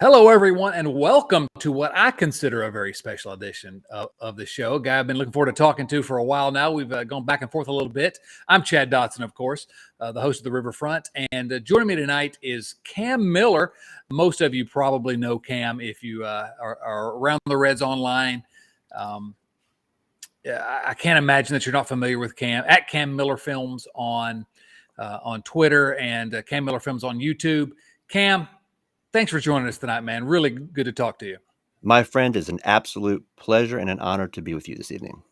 Hello, everyone, and welcome to what I consider a very special edition of the show. A guy I've been looking forward to talking to for a while now. We've gone back and forth a little bit. I'm Chad Dotson, of course, the host of the Riverfront. And joining me tonight is Cam Miller. Most of you probably know Cam if you are around the Reds online. Um, I can't imagine that you're not familiar with Cam. At Cam Miller Films on Twitter and Cam Miller Films on YouTube. Cam, thanks for joining us tonight, man. Really good to talk to you. My friend, it's an absolute pleasure and an honor to be with you this evening.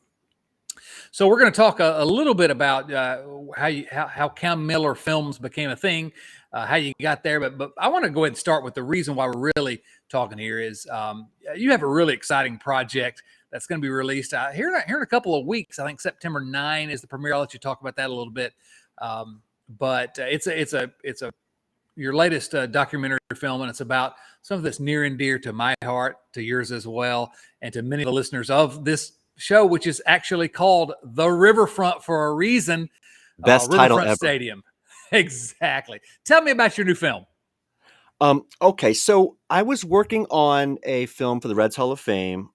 So we're going to talk a little bit about how Cam Miller Films became a thing, how you got there. But I want to go ahead and start with the reason why we're really talking here is you have a really exciting project that's going to be released here in a couple of weeks. I think September 9 is the premiere. I'll let you talk about that a little bit. But it's your latest documentary film, and it's about something that's near and dear to my heart, to yours as well, and to many of the listeners of this show, which is actually called The Riverfront for a reason. Best title Riverfront ever. Stadium. Exactly. Tell me about your new film. Okay, so I was working on a film for the Reds Hall of Fame,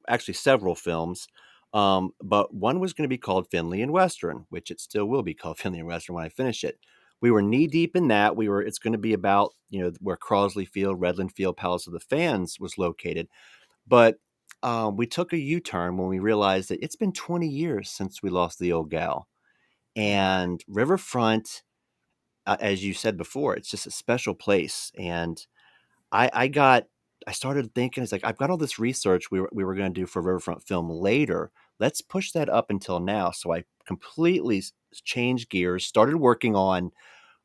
actually several films, but one was going to be called Finley and Western, which it still will be called Finley and Western when I finish it. We were knee deep in that. It's going to be about, where Crosley Field, Redland Field, Palace of the Fans was located. But we took a U-turn when we realized that it's been 20 years since we lost the old gal. And Riverfront, as you said before, it's just a special place. And I started thinking, it's like, I've got all this research we were going to do for Riverfront Film later. Let's push that up until now. So I completely changed gears, started working on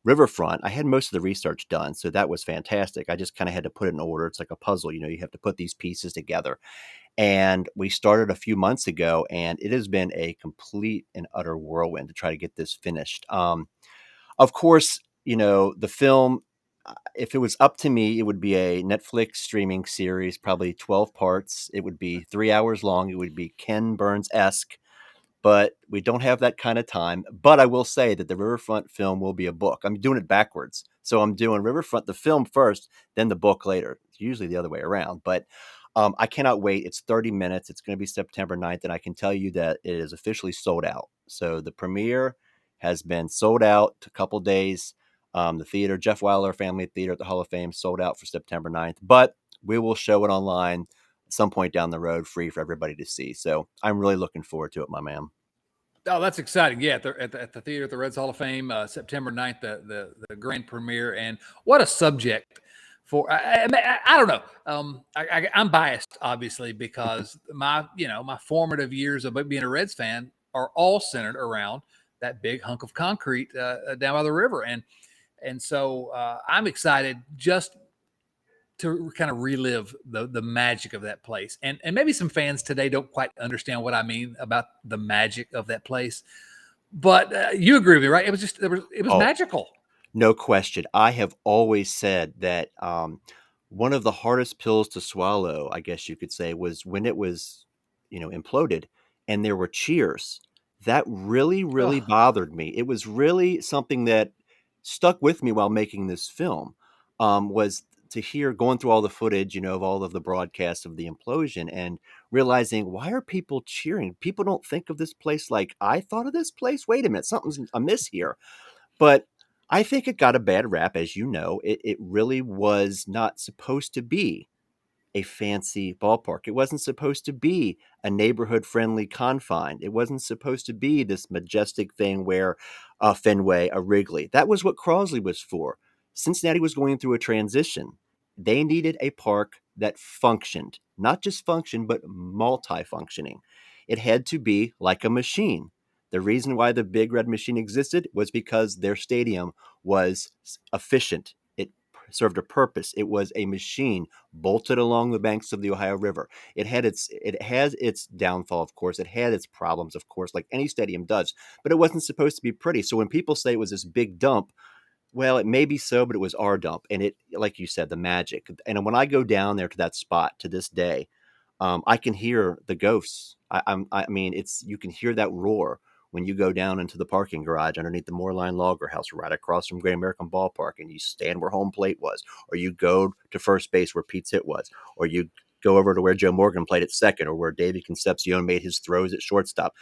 Riverfront. I had most of the research done, so that was fantastic. I just kind of had to put it in order. It's like a puzzle, you have to put these pieces together. And we started a few months ago, and it has been a complete and utter whirlwind to try to get this finished. Of course, the film, if it was up to me, it would be a Netflix streaming series, probably 12 parts. It would be 3 hours long. It would be Ken Burns-esque, but we don't have that kind of time. But I will say that the Riverfront film will be a book. I'm doing it backwards. So I'm doing Riverfront, the film first, then the book later. It's usually the other way around. But I cannot wait. It's 30 minutes. It's going to be September 9th. And I can tell you that it is officially sold out. So the premiere has been sold out a couple days. The theater, Jeff Wyler Family Theater at the Hall of Fame, sold out for September 9th. But we will show it online at some point down the road, free for everybody to see. So I'm really looking forward to it, my man. Oh, that's exciting. Yeah, at the theater at the Reds Hall of Fame, September 9th, the grand premiere. And what a subject for, I don't know. I'm biased, obviously, because my formative years of being a Reds fan are all centered around that big hunk of concrete down by the river. And so I'm excited just to kind of relive the magic of that place. And maybe some fans today don't quite understand what I mean about the magic of that place. But you agree with me, right? It was magical. No question. I have always said that one of the hardest pills to swallow, I guess you could say, was when it was, imploded and there were cheers. That really, really Oh, bothered me. It was really something that stuck with me while making this film, was to hear going through all the footage, of all of the broadcasts of the implosion and realizing, why are people cheering? People don't think of this place like I thought of this place. Wait a minute, something's amiss here. But I think it got a bad rap, as you know. It really was not supposed to be a fancy ballpark. It wasn't supposed to be a neighborhood-friendly confine. It wasn't supposed to be this majestic thing where a Fenway, a Wrigley. That was what Crosley was for. Cincinnati was going through a transition. They needed a park that functioned, not just functioned, but multi-functioning. It had to be like a machine. The reason why the Big Red Machine existed was because their stadium was efficient. It served a purpose. It was a machine bolted along the banks of the Ohio River. It has its downfall, of course. It had its problems, of course, like any stadium does. But it wasn't supposed to be pretty. So when people say it was this big dump, well, it may be so, but it was our dump. And it, like you said, the magic. And when I go down there to that spot to this day, I can hear the ghosts. I mean, you can hear that roar when you go down into the parking garage underneath the Moorline Logger House, right across from Great American Ballpark, and you stand where home plate was, or you go to first base where Pete's hit was, or you go over to where Joe Morgan played at second, or where Davey Concepcion made his throws at shortstop,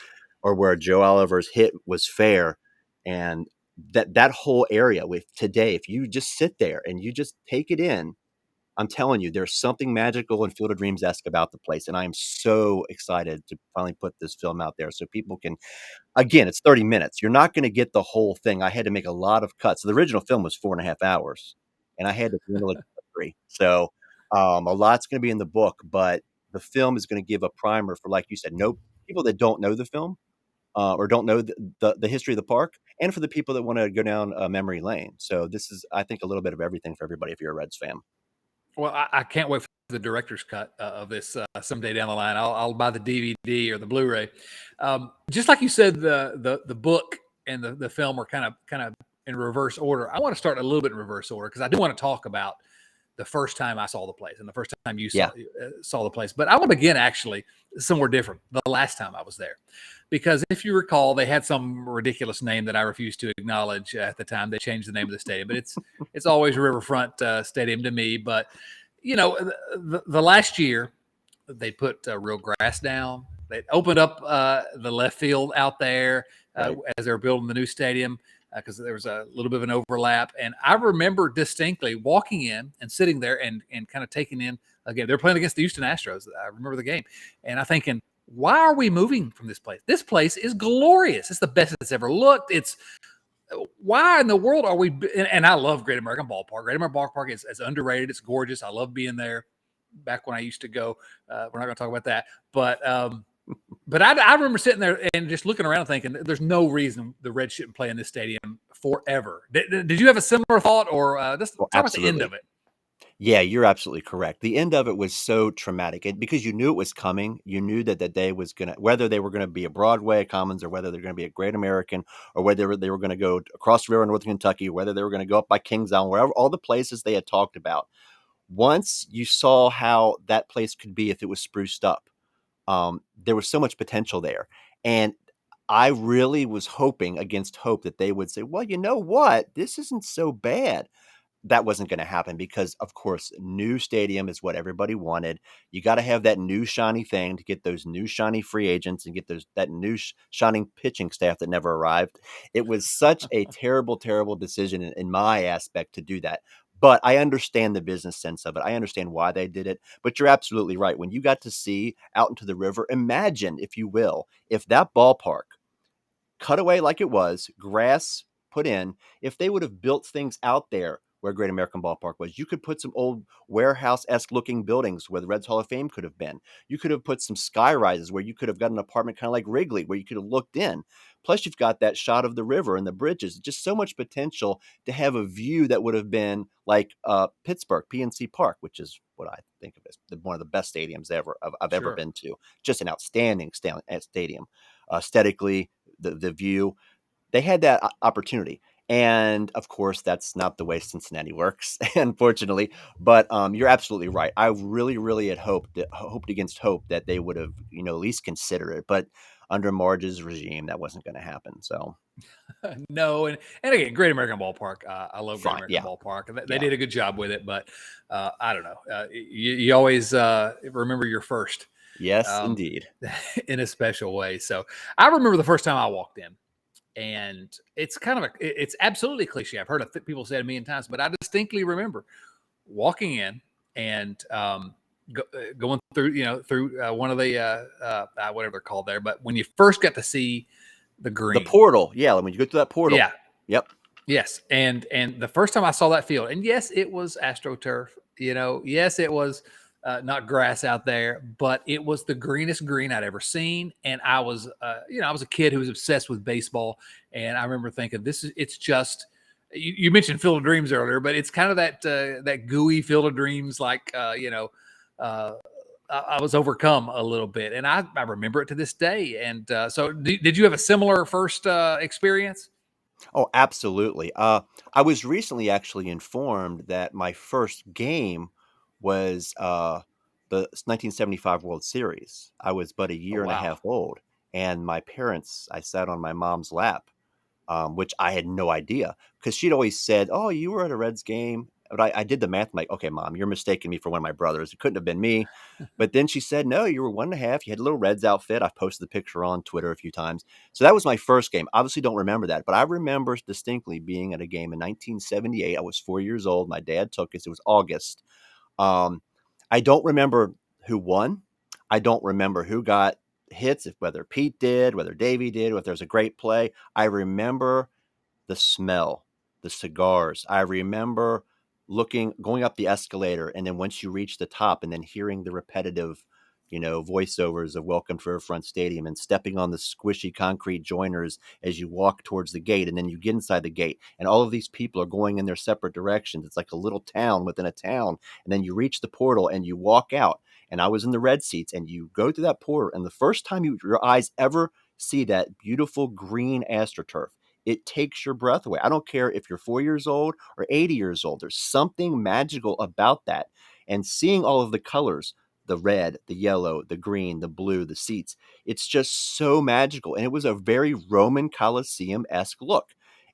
or where Joe Oliver's hit was fair. And that whole area with today, if you just sit there and you just take it in, I'm telling you, there's something magical and Field of Dreams-esque about the place. And I am so excited to finally put this film out there so people can, again, it's 30 minutes. You're not going to get the whole thing. I had to make a lot of cuts. So the original film was 4.5 hours, and I had to dwindle it to 3. So a lot's going to be in the book, but the film is going to give a primer for, like you said, no people that don't know the film or don't know the history of the park, and for the people that want to go down memory lane. So this is, I think, a little bit of everything for everybody if you're a Reds fan. Well, I can't wait for the director's cut of this someday down the line. I'll buy the DVD or the Blu-ray. Just like you said, the book and the film are kind of in reverse order. I want to start a little bit in reverse order because I do want to talk about the first time I saw the place and the first time you saw the place. But I want to begin actually somewhere different. The last time I was there, because if you recall, they had some ridiculous name that I refused to acknowledge at the time. They changed the name of the stadium, but it's always Riverfront Stadium to me. But you know, the last year they put real grass down. They opened up the left field out there as they were building the new stadium, because there was a little bit of an overlap. And I remember distinctly walking in and sitting there and kind of taking in a game. They're playing against the Houston Astros. I remember the game. And I'm thinking, why are we moving from this place? This place is glorious. It's the best it's ever looked. It's why in the world are we? And I love Great American Ballpark. Great American Ballpark is underrated. It's gorgeous. I love being there. Back when I used to go, we're not going to talk about that. But I remember sitting there and just looking around and thinking, there's no reason the Reds shouldn't play in this stadium forever. Did you have a similar thought, or just talk about the end of it? Yeah, you're absolutely correct. The end of it was so traumatic because you knew it was coming. You knew that day was going to, whether they were going to be a Broadway at Commons or whether they're going to be a Great American or whether they were going to go across the river in Northern Kentucky, or whether they were going to go up by Kings Island, wherever, all the places they had talked about. Once you saw how that place could be if it was spruced up, there was so much potential there. And I really was hoping against hope that they would say, well, you know what? This isn't so bad. That wasn't going to happen because, of course, new stadium is what everybody wanted. You got to have that new shiny thing to get those new shiny free agents and get that new shining pitching staff that never arrived. It was such a terrible, terrible decision in my aspect to do that. But I understand the business sense of it. I understand why they did it. But you're absolutely right. When you got to see out into the river, imagine, if you will, if that ballpark cut away like it was, grass put in, if they would have built things out there where Great American Ballpark was. You could put some old warehouse-esque looking buildings where the Reds Hall of Fame could have been. You could have put some sky rises where you could have got an apartment kind of like Wrigley where you could have looked in. Plus, you've got that shot of the river and the bridges. Just so much potential to have a view that would have been like Pittsburgh, PNC Park, which is what I think of as one of the best stadiums I've ever been to. Just an outstanding stadium. Aesthetically, the view. They had that opportunity. And of course, that's not the way Cincinnati works, unfortunately. But you're absolutely right. I really, really had hoped against hope that they would have, at least consider it. But under Marge's regime, that wasn't going to happen. So no, and again, Great American Ballpark. I love Great American Ballpark, and they did a good job with it. But I don't know. You always remember your first. Yes, indeed. In a special way. So I remember the first time I walked in. And it's it's absolutely cliche. I've heard people say it a million times, but I distinctly remember walking in and going through, through one of the whatever they're called there. But when you first got to see the green, the portal, when you go through that portal, yep, yes, and the first time I saw that field, and yes, it was AstroTurf. Yes, it was. Not grass out there, but it was the greenest green I'd ever seen. And I was, I was a kid who was obsessed with baseball. And I remember thinking, it's just, you mentioned Field of Dreams earlier, but it's kind of that gooey Field of Dreams, like, I was overcome a little bit. And I remember it to this day. And so did you have a similar first experience? Oh, absolutely. I was recently actually informed that my first game was the 1975 World Series. I was but a year and a half old, and my parents, I sat on my mom's lap, which I had no idea because she'd always said, "Oh, you were at a Reds game." But I did the math. I'm like, okay, mom, you're mistaking me for one of my brothers. It couldn't have been me. But then she said, no, you were 1.5. You had a little Reds outfit. I've posted the picture on Twitter a few times. So that was my first game. Obviously, don't remember that, but I remember distinctly being at a game in 1978. I was 4 years old. My dad took us. It was August. Um, I don't remember who won. I don't remember who got hits, if whether Pete did, whether Davey did, or if there was a great play. I remember the smell, the cigars. I remember going up the escalator, and then once you reach the top, and then hearing the repetitive, voiceovers of "Welcome to Riverfront Stadium," and stepping on the squishy concrete joiners as you walk towards the gate, and then you get inside the gate, and all of these people are going in their separate directions. It's like a little town within a town, and then you reach the portal and you walk out. And I was in the red seats, and you go through that portal, and the first time your eyes ever see that beautiful green AstroTurf, it takes your breath away. I don't care if you're 4 years old or 80 years old. There's something magical about that. And seeing all of the colors, the red, the yellow, the green, the blue, the seats, it's just so magical. And it was a very Roman Colosseum-esque look.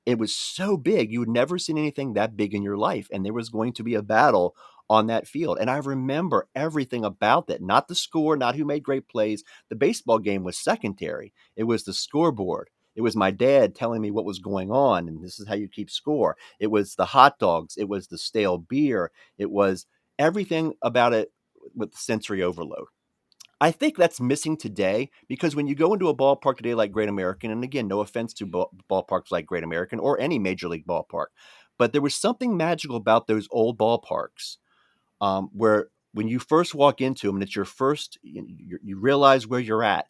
It was so big. You had never seen anything that big in your life. And there was going to be a battle on that field. And I remember everything about that. Not the score, not who made great plays. The baseball game was secondary. It was the scoreboard. It was my dad telling me what was going on, and this is how you keep score. It was the hot dogs. It was the stale beer. It was everything about it with sensory overload. I think that's missing today because when you go into a ballpark today like Great American, and again, no offense to ballparks like Great American or any major league ballpark, but there was something magical about those old ballparks where when you first walk into them and it's your first, you realize where you're at.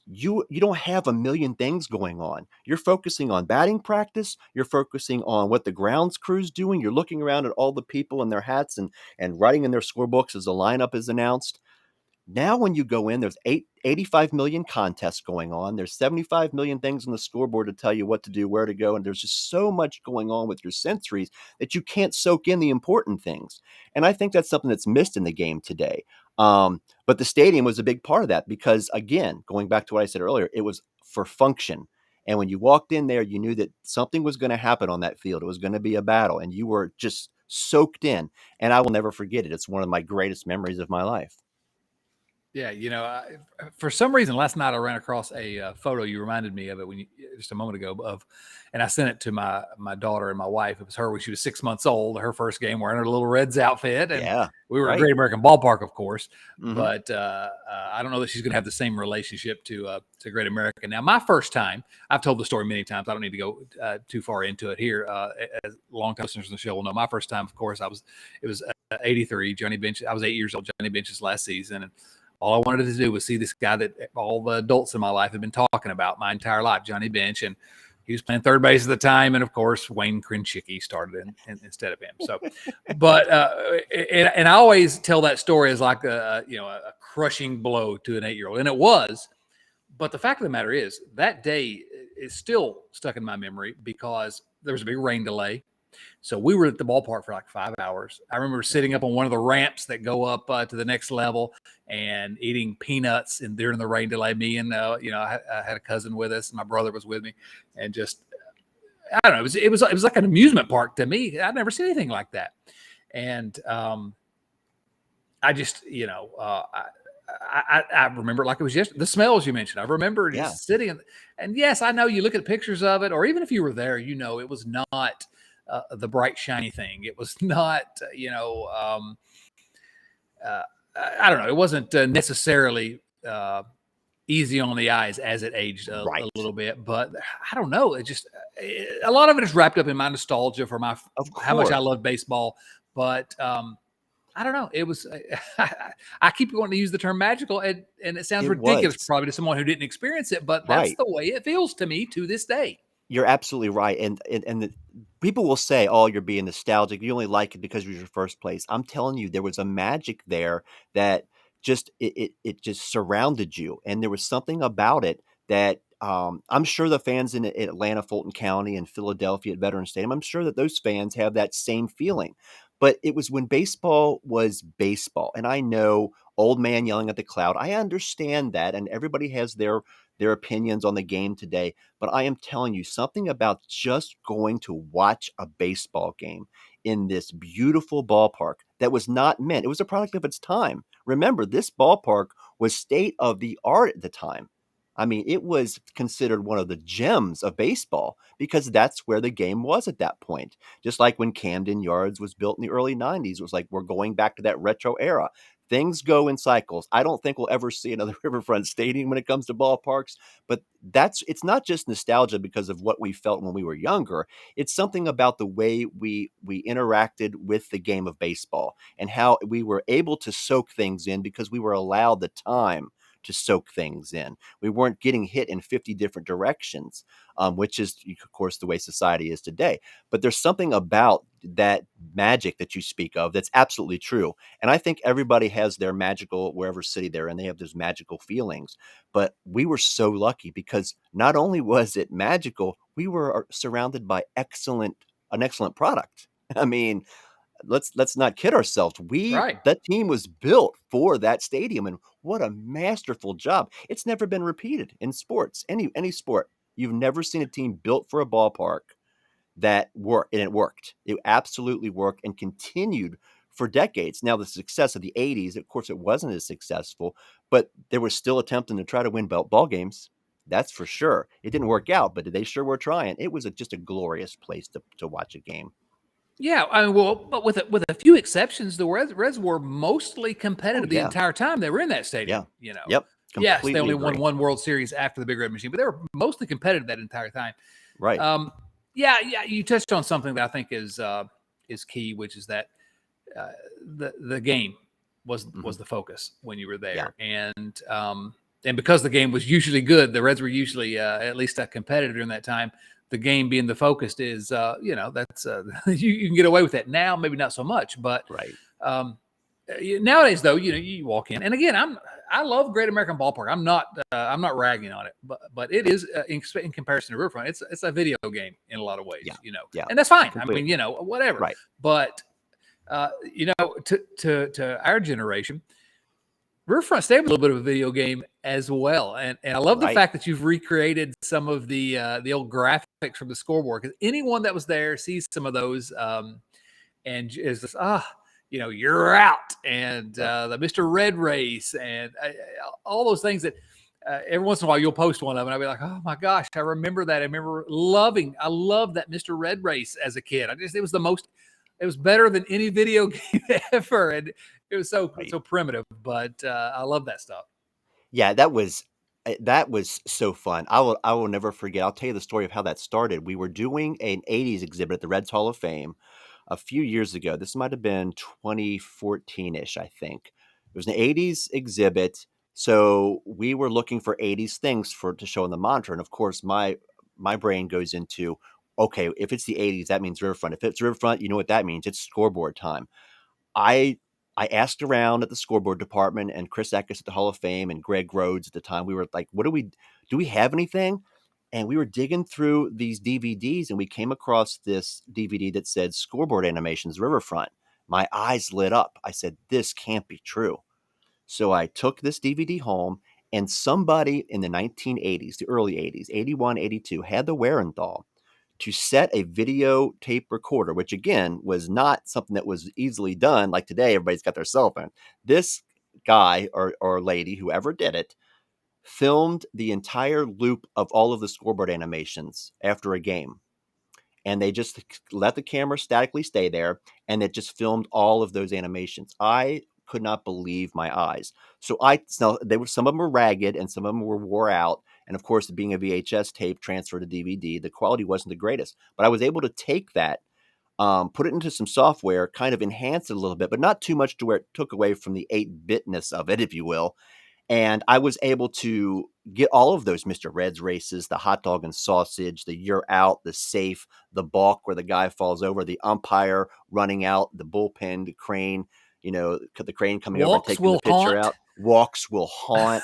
You don't have a million things going on. You're focusing on batting practice. You're focusing on what the grounds crew's doing. You're looking around at all the people in their hats and writing in their scorebooks as the lineup is announced. Now, when you go in, there's 85 million contests going on. There's 75 million things on the scoreboard to tell you what to do, where to go. And there's just so much going on with your sensories that you can't soak in the important things. And I think that's something that's missed in the game today. But the stadium was a big part of that because, again, going back to what I said earlier, it was for function. And when you walked in there, you knew that something was going to happen on that field. It was going to be a battle, and you were just soaked in. And I will never forget it. It's one of my greatest memories of my life. Yeah, for some reason last night I ran across a photo. You reminded me of it just a moment ago and I sent it to my daughter and my wife. It was her when she was 6 months old. Her first game wearing her little Reds outfit, and Yeah, we were at right. Great American Ballpark, of course. Mhm. But I don't know that she's going to have the same relationship to Great American. Now, my first time, I've told the story many times. I don't need to go too far into it here. As long-time listeners of the show will know, my first time, of course, it was 83. Johnny Bench. I was 8 years old. Johnny Bench's last season, and all I wanted to do was see this guy that all the adults in my life have been talking about my entire life, Johnny Bench. And he was playing third base at the time. And of course, Wayne Krenchicki started instead of him. So, but, and I always tell that story as like a crushing blow to an 8-year-old. And it was, but the fact of the matter is that day is still stuck in my memory because there was a big rain delay. So we were at the ballpark for like 5 hours. I remember sitting up on one of the ramps that go up to the next level and eating peanuts and during the rain delay. Me and I had a cousin with us. My brother was with me, and just I don't know. It was like an amusement park to me. I'd never seen anything like that, and I just I remember it like it was yesterday. The smells you mentioned, I remember just sitting and yes, I know you look at pictures of it, or even if you were there, it was not the bright shiny thing. It was not I don't know. It wasn't necessarily easy on the eyes as it aged a little bit, but I don't know. A lot of it is wrapped up in my nostalgia for how much I love baseball, but I don't know. It was, I keep wanting to use the term magical, and it sounds ridiculous probably to someone who didn't experience it, but that's the way it feels to me to this day. You're absolutely right. And the people will say, oh, you're being nostalgic. You only like it because it was your first place. I'm telling you, there was a magic there that just, it just surrounded you. And there was something about it that I'm sure the fans in Atlanta, Fulton County, and Philadelphia at Veterans Stadium, I'm sure that those fans have that same feeling. but it was when baseball was baseball. And I know old man yelling at the cloud. I understand that, and everybody has their opinions on the game today. But I am telling you something about just going to watch a baseball game in this beautiful ballpark that was not meant. It was a product of its time. Remember, this ballpark was state of the art at the time. I mean, it was considered one of the gems of baseball because that's where the game was at that point. Just like when Camden Yards was built in the early 90s, it was like we're going back to that retro era. Things go in cycles. I don't think we'll ever see another Riverfront Stadium when it comes to ballparks, but it's not just nostalgia because of what we felt when we were younger. It's something about the way we interacted with the game of baseball and how we were able to soak things in because we were allowed the time to soak things in. We weren't getting hit in 50 different directions, which is, of course, the way society is today. But there's something about that magic that you speak of that's absolutely true. And I think everybody has their magical, wherever city they're in, they have those magical feelings. But we were so lucky because not only was it magical, we were surrounded by an excellent product. I mean, let's not kid ourselves. Right. That team was built for that stadium, and what a masterful job. It's never been repeated in sports, any sport. You've never seen a team built for a ballpark that worked, and it worked. It absolutely worked and continued for decades. Now, the success of the 80s, of course, it wasn't as successful, but they were still attempting to try to win ball games. That's for sure. It didn't work out, but they sure were trying. It was just a glorious place to watch a game. Yeah, I mean, well, but with a few exceptions, the Reds were mostly Oh, competitive the yeah. entire time they were in that Yeah. stadium. You know, Yep. yes, they Completely only won agree. one World Series after the Big Red Machine, but they were mostly competitive that entire time. Right. Yeah, you touched on something that I think is key, which is that the game was Mhm. the focus when you were Yeah. there, and because the game was usually good, the Reds were usually at least a competitor during that time. The game being the focus is, that's you can get away with that now, maybe not so much, but Right. nowadays though, you walk in, and again, I love Great American Ballpark. I'm not ragging on it, but it is in comparison to Riverfront, it's a video game in a lot of ways, Yeah. Yeah. and that's fine. I Complete. mean, whatever, Right. but to our generation, Riverfront Stadium is a little bit of a video game as well, and I love the Right. fact that you've recreated some of the old graphics from the scoreboard, because anyone that was there sees some of those, and is just you're out, and Yep. the Mr. Red race, and all those things that every once in a while you'll post one of them, and I'll be like, oh my gosh, I remember that. I loved that Mr. Red race as a kid. It was better than any video game ever, and it was so Right. primitive, but I love that stuff. Yeah, that was so fun. I will never forget. I'll tell you the story of how that started. We were doing an 80s exhibit at the Reds Hall of Fame a few years ago. This might have been 2014-ish, I think. It was an 80s exhibit, so we were looking for 80s things to show in the monitor. And of course, my brain goes into, okay, if it's the 80s, that means Riverfront. If it's Riverfront, you know what that means. It's scoreboard time. I I asked around at the scoreboard department and Chris Eckes at the Hall of Fame and Greg Rhodes at the time. We were like, do we have anything? And we were digging through these DVDs and we came across this DVD that said Scoreboard Animations Riverfront. My eyes lit up. I said, this can't be true. So I took this DVD home, and somebody in the 1980s, the early 80s, 81, 82, had the wherewithal to set a videotape recorder, which again was not something that was easily done like today. Everybody's got their cell phone. This guy or lady, whoever did it, filmed the entire loop of all of the scoreboard animations after a game. And they just let the camera statically stay there, and it just filmed all of those animations. I could not believe my eyes. So some of them were ragged and some of them were wore out. And of course, being a VHS tape transferred to DVD, the quality wasn't the greatest. But I was able to take that, put it into some software, kind of enhance it a little bit, but not too much to where it took away from the 8-bitness of it, if you will. And I was able to get all of those Mr. Reds races, the hot dog and sausage, the you're out, the safe, the balk where the guy falls over, the umpire running out, the bullpen, the crane, the crane coming over and Walks taking the will pitcher haunt. out. Walks will haunt.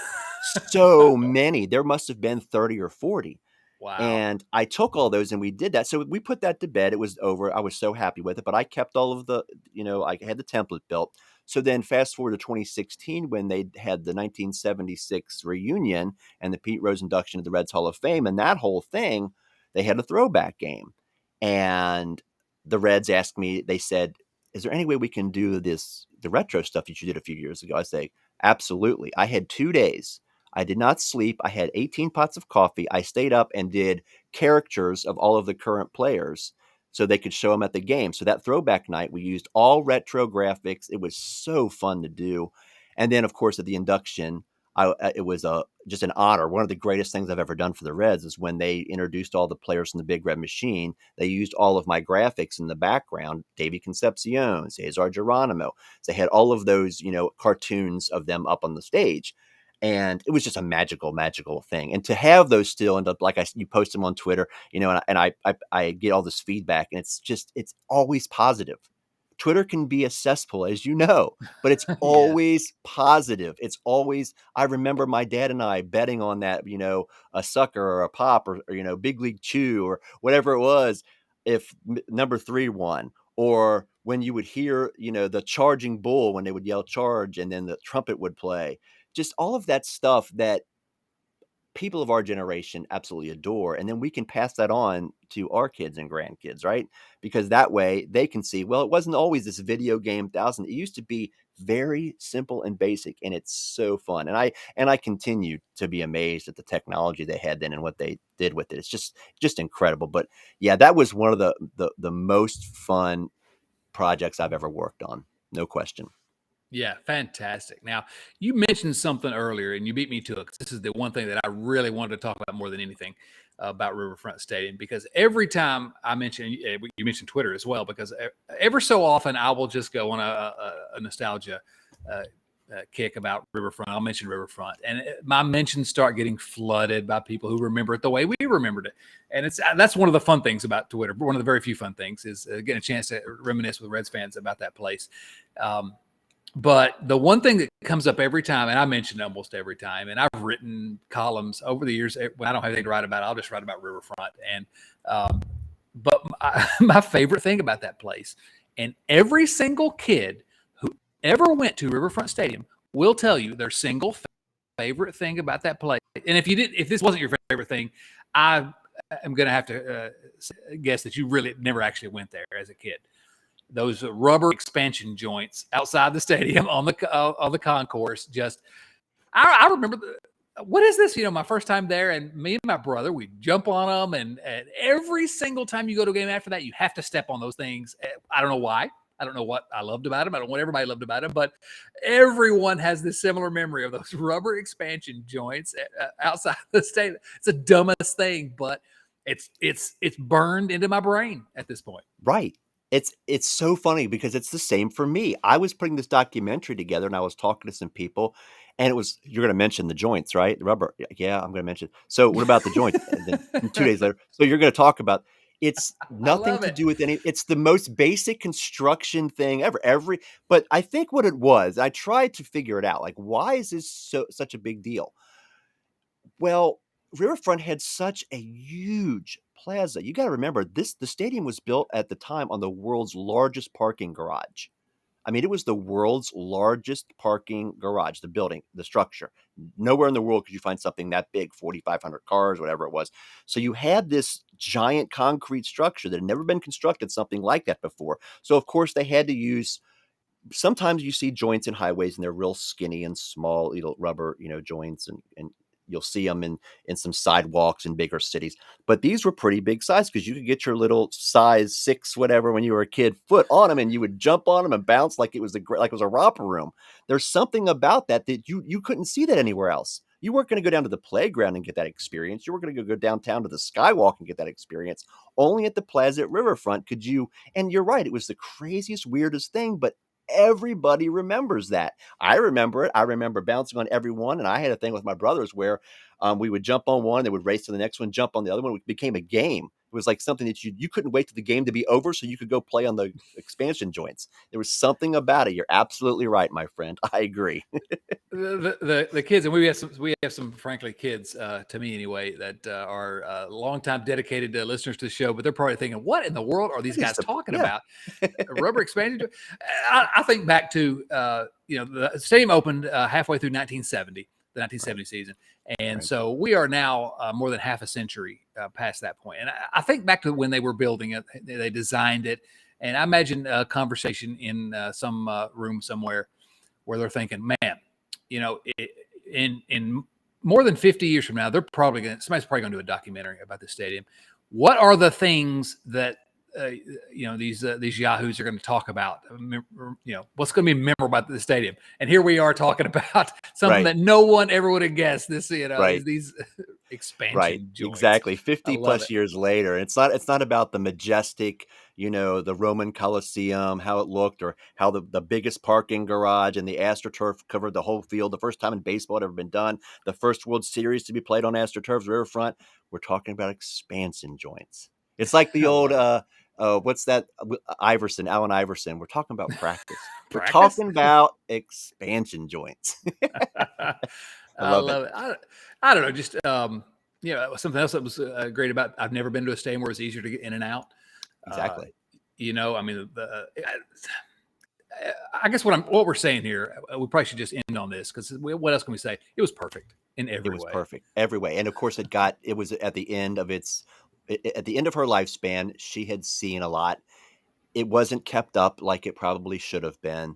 So many. There must have been 30 or 40. Wow. And I took all those and we did that. So we put that to bed. It was over. I was so happy with it, but I kept all of the, I had the template built. So then fast forward to 2016 when they had the 1976 reunion and the Pete Rose induction to the Reds Hall of Fame. And that whole thing, they had a throwback game. And the Reds asked me, they said, is there any way we can do the retro stuff that you did a few years ago? I say, absolutely. I had 2 days. I did not sleep. I had 18 pots of coffee. I stayed up and did characters of all of the current players so they could show them at the game. So that throwback night, we used all retro graphics. It was so fun to do. And then, of course, at the induction, it was just an honor. One of the greatest things I've ever done for the Reds is when they introduced all the players in the Big Red Machine. They used all of my graphics in the background, Davey Concepcion, Cesar Geronimo. So they had all of those, cartoons of them up on the stage. And it was just a magical, magical thing. And to have those still, and you post them on Twitter, I get all this feedback, and it's always positive. Twitter can be a cesspool, as you know, but it's Yes. always positive. It's always, I remember my dad and I betting on that, a sucker or a pop or Big League Chew or whatever it was, if number 3 won, or when you would hear, the charging bull when they would yell charge and then the trumpet would play. Just all of that stuff that people of our generation absolutely adore. And then we can pass that on to our kids and grandkids, right? Because that way they can see, well, it wasn't always this video game thousand. It used to be very simple and basic, and it's so fun. And I continue to be amazed at the technology they had then and what they did with it. It's just incredible. But yeah, that was one of the most fun projects I've ever worked on. No question. Yeah, fantastic. Now, you mentioned something earlier, and you beat me to it. 'Cause this is the one thing that I really wanted to talk about more than anything about Riverfront Stadium, because every time I mention, you mentioned Twitter as well, because ever so often I will just go on a nostalgia kick about Riverfront. I'll mention Riverfront, and my mentions start getting flooded by people who remember it the way we remembered it. And that's one of the fun things about Twitter. One of the very few fun things is getting a chance to reminisce with Reds fans about that place. But the one thing that comes up every time, and I mention it almost every time, and I've written columns over the years when I don't have anything to write about, I'll just write about Riverfront. And but my favorite thing about that place, and every single kid who ever went to Riverfront Stadium will tell you their single favorite thing about that place. And if this wasn't your favorite thing, I am going to have to guess that you really never actually went there as a kid. Those rubber expansion joints outside the stadium on the concourse. Just, I remember what is this? My first time there, and me and my brother, we jump on them, and every single time you go to a game after that, you have to step on those things. I don't know why. I don't know what I loved about them. I don't know what everybody loved about them, but everyone has this similar memory of those rubber expansion joints outside the stadium. It's the dumbest thing, but it's burned into my brain at this point. Right. It's so funny because it's the same for me. I was putting this documentary together and I was talking to some people, and you're going to mention the joints, right? The rubber. Yeah, I'm going to mention. So what about the joints? And then 2 days later, so you're going to talk about, it's nothing to do with it's the most basic construction thing ever. But I think what it was, I tried to figure it out. Like, why is this such a big deal? Well, Riverfront had such a huge plaza. You got to remember the stadium was built at the time on the world's largest parking garage. I mean, it was the world's largest parking garage, the building, the structure. Nowhere in the world could you find something that big, 4,500 cars, whatever it was. So you had this giant concrete structure that had never been constructed something like that before. So of course they had to use, sometimes you see joints in highways and they're real skinny and small, little rubber, joints, and you'll see them in some sidewalks in bigger cities. But these were pretty big size because you could get your little size 6, whatever, when you were a kid, foot on them, and you would jump on them and bounce like it was a romper room. There's something about that you couldn't see that anywhere else. You weren't going to go down to the playground and get that experience. You were going to go downtown to the Skywalk and get that experience. Only at the Plaza at Riverfront could you. And you're right, it was the craziest, weirdest thing, but everybody remembers that. I remember it. I remember bouncing on everyone. And I had a thing with my brothers where we would jump on one, they would race to the next one, jump on the other one. It became a game. It was like something that you couldn't wait for the game to be over so you could go play on the expansion joints. There was something about it. You're absolutely right, my friend. I agree. The kids, and we have some frankly kids, to me anyway, that are longtime dedicated listeners to the show, but they're probably thinking, what in the world are these guys talking about? A rubber expansion? I think back to the stadium opened halfway through 1970, the 1970 season, and so we are now more than half a century past that point. And I think back to when they were building it, they designed it, and I imagine a conversation in some room somewhere where they're thinking, man, in more than 50 years from now, somebody's probably going to do a documentary about the stadium. What are the things that these yahoos are going to talk about? What's going to be memorable about the stadium? And here we are talking about something that no one ever would have guessed. These expansion joints. Exactly. 50 plus years later, it's not about the majestic, the Roman Colosseum, how it looked, or how the biggest parking garage and the AstroTurf covered the whole field. The first time in baseball had ever been done. The first World Series to be played on AstroTurf's Riverfront. We're talking about expansion joints. It's like the old, what's that? Allen Iverson. We're talking about practice. We're talking about expansion joints. I love it. I don't know. Just something else that was great about. I've never been to a stadium where it's easier to get in and out. Exactly. I guess what we're saying here, we probably should just end on this, because what else can we say? It was perfect in every way. It was perfect every way, and of course, it was at the end of her lifespan. She had seen a lot. It wasn't kept up like it probably should have been.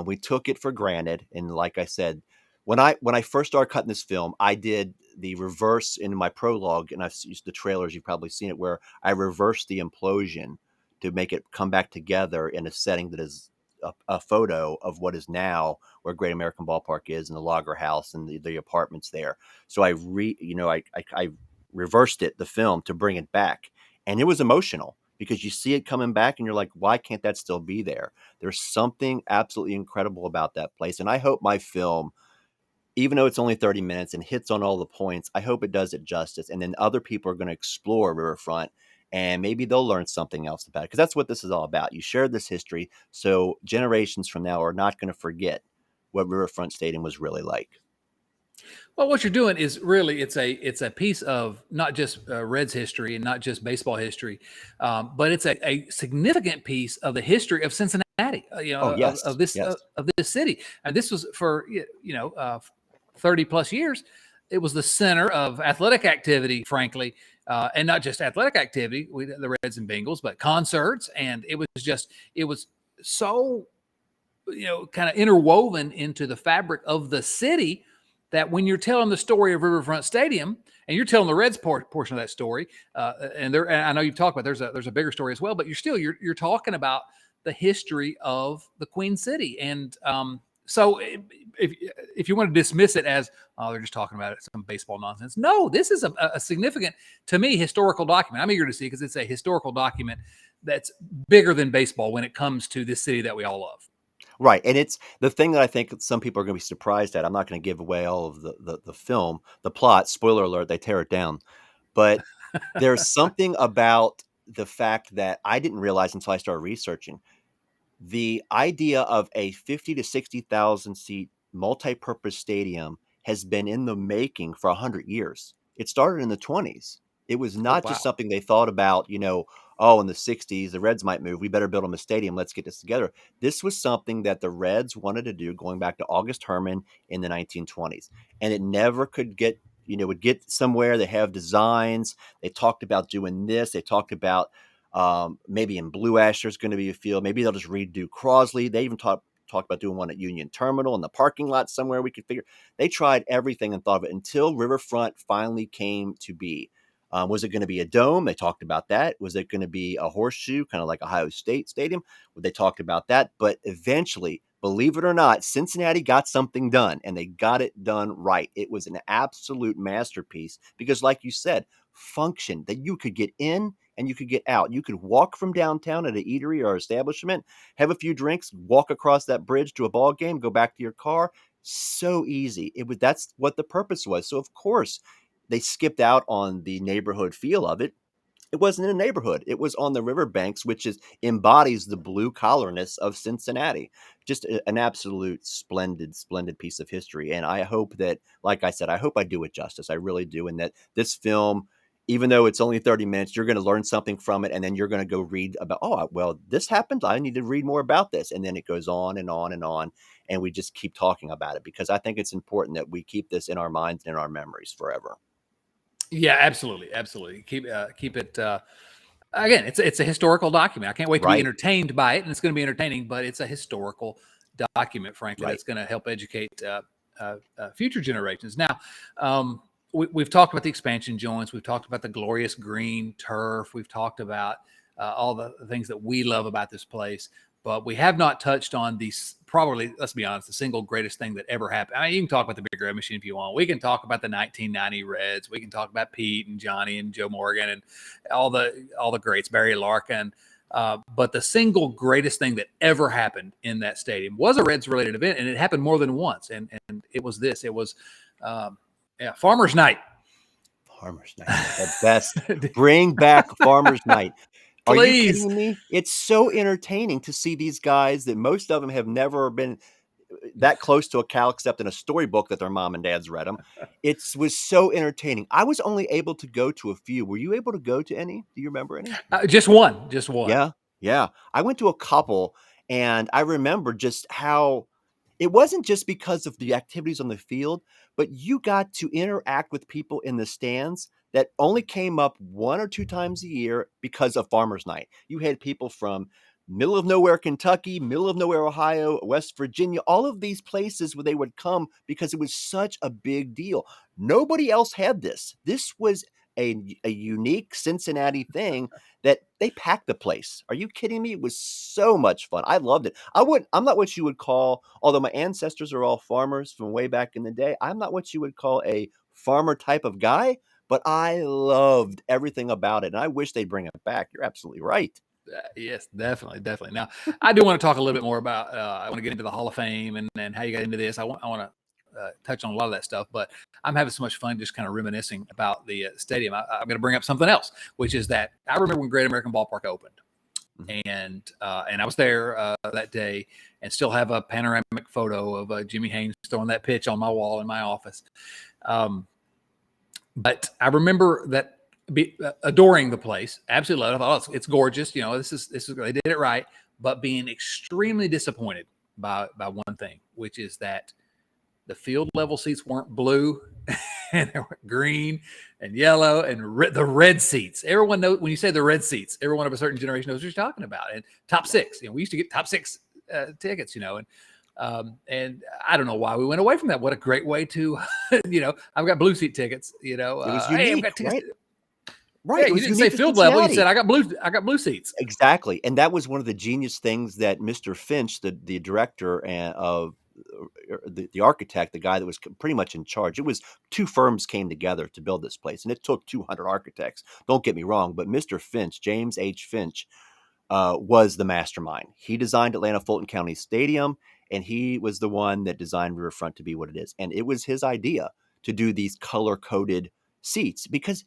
We took it for granted, and like I said, when I first started cutting this film, I did the reverse in my prologue, and I've used the trailers. You've probably seen it, where I reversed the implosion to make it come back together in a setting that is a photo of what is now where Great American Ballpark is, and the Logger House and the apartments there. So I reversed the film to bring it back, and it was emotional, because you see it coming back and you're like, why can't that still be there? There's something absolutely incredible about that place. And I hope my film, even though it's only 30 minutes and hits on all the points, I hope it does it justice. And then other people are going to explore Riverfront, and maybe they'll learn something else about it, because that's what this is all about. You share this history so generations from now are not going to forget what Riverfront Stadium was really like. Well, what you're doing is really, it's a piece of not just Reds history and not just baseball history, but it's a significant piece of the history of Cincinnati. Of this city. And this was for 30 plus years. It was the center of athletic activity, frankly, and not just athletic activity, the Reds and Bengals, but concerts, and it was so kind of interwoven into the fabric of the city, that when you're telling the story of Riverfront Stadium, and you're telling the Reds portion of that story, and I know you've talked about there's a bigger story as well, but you're talking about the history of the Queen City. And so if you want to dismiss it as, oh, they're just talking about it, some baseball nonsense, no, this is a significant, to me, historical document. I'm eager to see, because it's a historical document that's bigger than baseball when it comes to this city that we all love. Right. And it's the thing that I think some people are going to be surprised at. I'm not going to give away all of the film, the plot. Spoiler alert, they tear it down. But there's something about the fact that I didn't realize until I started researching. The idea of a 50 to 60,000 seat multi-purpose stadium has been in the making for 100 years. It started in the 20s. It was not just something they thought about, in the 60s, the Reds might move. We better build them a stadium. Let's get this together. This was something that the Reds wanted to do going back to August Herman in the 1920s. And it never could get, would get somewhere. They have designs. They talked about doing this. They talked about maybe in Blue Ash there's going to be a field. Maybe they'll just redo Crosley. They even talked about doing one at Union Terminal in the parking lot somewhere we could figure. They tried everything and thought of it until Riverfront finally came to be. Was it going to be a dome? They talked about that. Was it going to be a horseshoe, kind of like Ohio State Stadium? They talked about that. But eventually, believe it or not, Cincinnati got something done, and they got it done right. It was an absolute masterpiece because, like you said, function that you could get in and you could get out. You could walk from downtown at an eatery or establishment, have a few drinks, walk across that bridge to a ball game, go back to your car. So easy. That's what the purpose was. So, of course, they skipped out on the neighborhood feel of it. It wasn't in a neighborhood. It was on the riverbanks, which embodies the blue collarness of Cincinnati. Just an absolute splendid, splendid piece of history. And I hope that, like I said, I hope I do it justice. I really do. And that this film, even though it's only 30 minutes, you're going to learn something from it. And then you're going to go read about, oh, well, this happened. I need to read more about this. And then it goes on and on and on. And we just keep talking about it, because I think it's important that we keep this in our minds and in our memories forever. Yeah, absolutely, absolutely. Keep it. Again, it's a historical document. I can't wait to be Right. entertained by it, and it's going to be entertaining. But it's a historical document, frankly, Right. that's going to help educate future generations. Now, we've talked about the expansion joints. We've talked about the glorious green turf. We've talked about all the things that we love about this place. But we have not touched on these, probably, let's be honest, the single greatest thing that ever happened. I mean, you can talk about the Big Red Machine if you want. We can talk about the 1990 Reds. We can talk about Pete and Johnny and Joe Morgan and all the greats, Barry Larkin. But the single greatest thing that ever happened in that stadium was a Reds-related event, and it happened more than once. And it was this. It was Farmers Night. Farmers Night, the best. Bring back Farmers Night. Are you Please. kidding me? It's so entertaining to see these guys that most of them have never been that close to a cow except in a storybook that their mom and dad's read them. It was so entertaining. I was only able to go to a few. Were you able to go to any? Do you remember any? Just one. Yeah, yeah. I went to a couple, and I remember just how it wasn't just because of the activities on the field, but you got to interact with people in the stands that only came up 1 or 2 times a year because of Farmers Night. You had people from middle of nowhere Kentucky, middle of nowhere Ohio, West Virginia, all of these places where they would come because it was such a big deal. Nobody else had this. This was a unique Cincinnati thing that they packed the place. Are you kidding me? It was so much fun. I loved it. I'm not what you would call, although my ancestors are all farmers from way back in the day, I'm not what you would call a farmer type of guy, but I loved everything about it. And I wish they'd bring it back. You're absolutely right. Yes, definitely, definitely. Now, I do want to talk a little bit more about. I want to get into the Hall of Fame and how you got into this. I want to touch on a lot of that stuff, but I'm having so much fun just kind of reminiscing about the stadium. I'm going to bring up something else, which is that I remember when Great American Ballpark opened, and I was there that day, and still have a panoramic photo of Jimmy Haynes throwing that pitch on my wall in my office. But I remember that. Adoring the place, absolutely loved it. I thought, it's gorgeous. You know, this is they did it right, but being extremely disappointed by one thing, which is that the field level seats weren't blue, and they were green and yellow and the red seats. Everyone knows when you say the red seats, everyone of a certain generation knows what you're talking about. And top 6, you know, we used to get top 6 tickets, you know, and I don't know why we went away from that. What a great way to, you know, I've got blue seat tickets, you know, It was hey, I've unique, got tickets. right? Right. Yeah, you didn't say field level. You said I got blue seats. Exactly. And that was one of the genius things that Mr. Finch, the director of the architect, the guy that was pretty much in charge. It was 2 firms came together to build this place, and it took 200 architects. Don't get me wrong, but Mr. Finch, James H. Finch, was the mastermind. He designed Atlanta Fulton County Stadium, and he was the one that designed Riverfront to be what it is. And it was his idea to do these color-coded seats because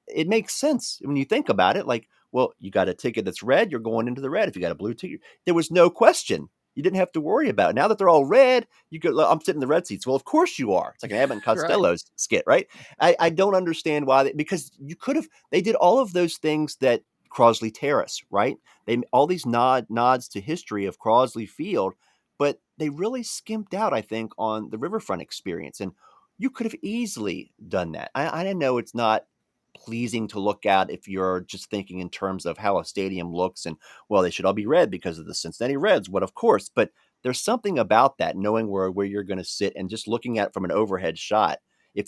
it makes sense when you think about it. Like, well, you got a ticket that's red, you're going into the red. If you got a blue ticket, there was no question. You didn't have to worry about it. Now that they're all red, you go, I'm sitting in the red seats. Well, of course you are. It's like an Abbott and Costello's skit, right? I don't understand why, because you could have, they did all of those things that Crosley Terrace, right? They all these nods to history of Crosley Field, but they really skimped out, I think, on the Riverfront experience. And you could have easily done that. I know it's not pleasing to look at if you're just thinking in terms of how a stadium looks and, well, they should all be red because of the Cincinnati Reds. What, of course, but there's something about that, knowing where you're going to sit and just looking at it from an overhead shot.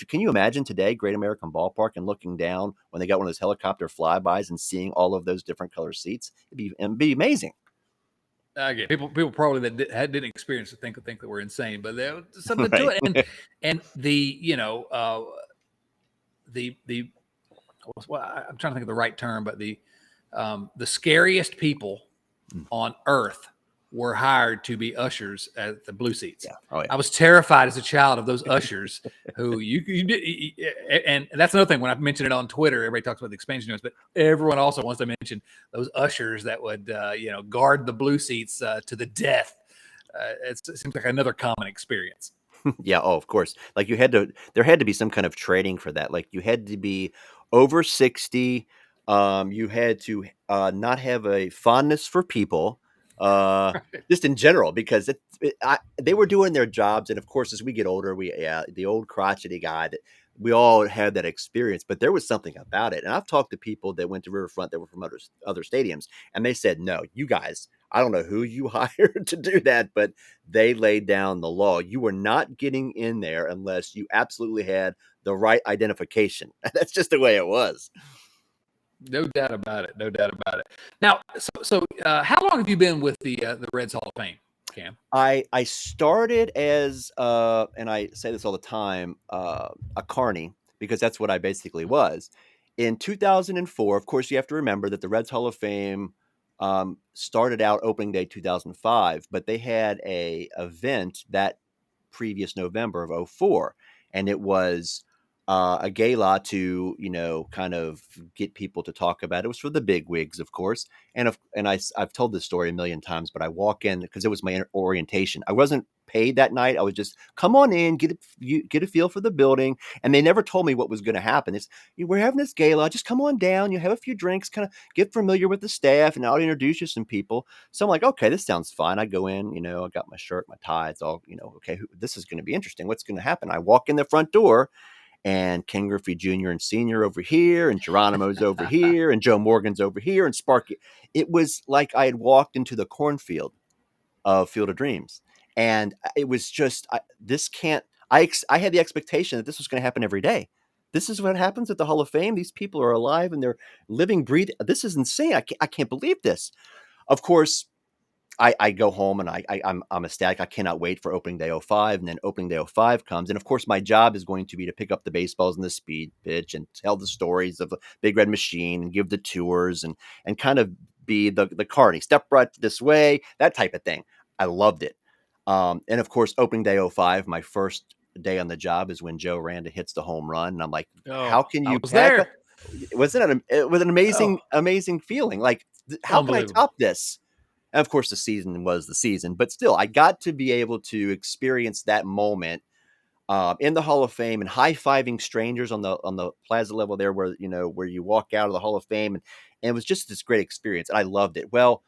Can you imagine today, Great American Ballpark, and looking down when they got one of those helicopter flybys and seeing all of those different color seats? It'd be amazing. Again, people probably that didn't experience it think that we're insane, but there's something Right. to it. And the, you know, the well, I'm trying to think of the right term, but the scariest people on earth were hired to be ushers at the blue seats. Yeah. Oh, yeah. I was terrified as a child of those ushers who you did. And that's another thing. When I mentioned it on Twitter, everybody talks about the expansion units, but everyone also wants to mention those ushers that would, guard the blue seats to the death. It seems like another common experience. Yeah. Oh, of course. Like there had to be some kind of training for that. Like you had to be over 60. You had to not have a fondness for people, just in general, because they were doing their jobs. And of course, as we get older, the old crotchety guy that we all had that experience, but there was something about it. And I've talked to people that went to Riverfront that were from other stadiums, and they said, no, you guys, I don't know who you hired to do that, but they laid down the law. You were not getting in there unless you absolutely had the right identification. That's just the way it was. No doubt about it. No doubt about it. Now, so how long have you been with the Reds Hall of Fame, Cam? I started as and I say this all the time, a carny, because that's what I basically was. In 2004, of course, you have to remember that the Reds Hall of Fame started out opening day 2005, but they had a event that previous November of 04, and it was a gala to, kind of get people to talk about it. It was for the big wigs, of course. I've told this story a million times, but I walk in because it was my orientation. I wasn't paid that night. I was just, come on in, get a feel for the building. And they never told me what was going to happen. It's, we're having this gala, just come on down, you have a few drinks, kind of get familiar with the staff, and I'll introduce you to some people. So I'm like, okay, this sounds fine. I go in, I got my shirt, my tie, it's all, okay, this is going to be interesting. What's going to happen? I walk in the front door, and Ken Griffey Jr. and Sr. over here, and Geronimo's over here, and Joe Morgan's over here, and Sparky. It was like I had walked into the cornfield of Field of Dreams. And it was just, I had the expectation that this was going to happen every day. This is what happens at the Hall of Fame. These people are alive and they're living, breathing. This is insane. I can't believe this. Of course, I go home and I'm ecstatic. I cannot wait for opening day 05, and then opening day 05 comes. And of course, my job is going to be to pick up the baseballs and the speed pitch and tell the stories of the Big Red Machine and give the tours and kind of be the carny, step right this way, that type of thing. I loved it. And of course, opening day 05, my first day on the job is when Joe Randa hits the home run. And I'm like, how can you pack it was an amazing feeling. Like, how can I top this? And of course, the season was the season, but still, I got to be able to experience that moment in the Hall of Fame and high-fiving strangers on the plaza level there, where you walk out of the Hall of Fame, and it was just this great experience, and I loved it. Well,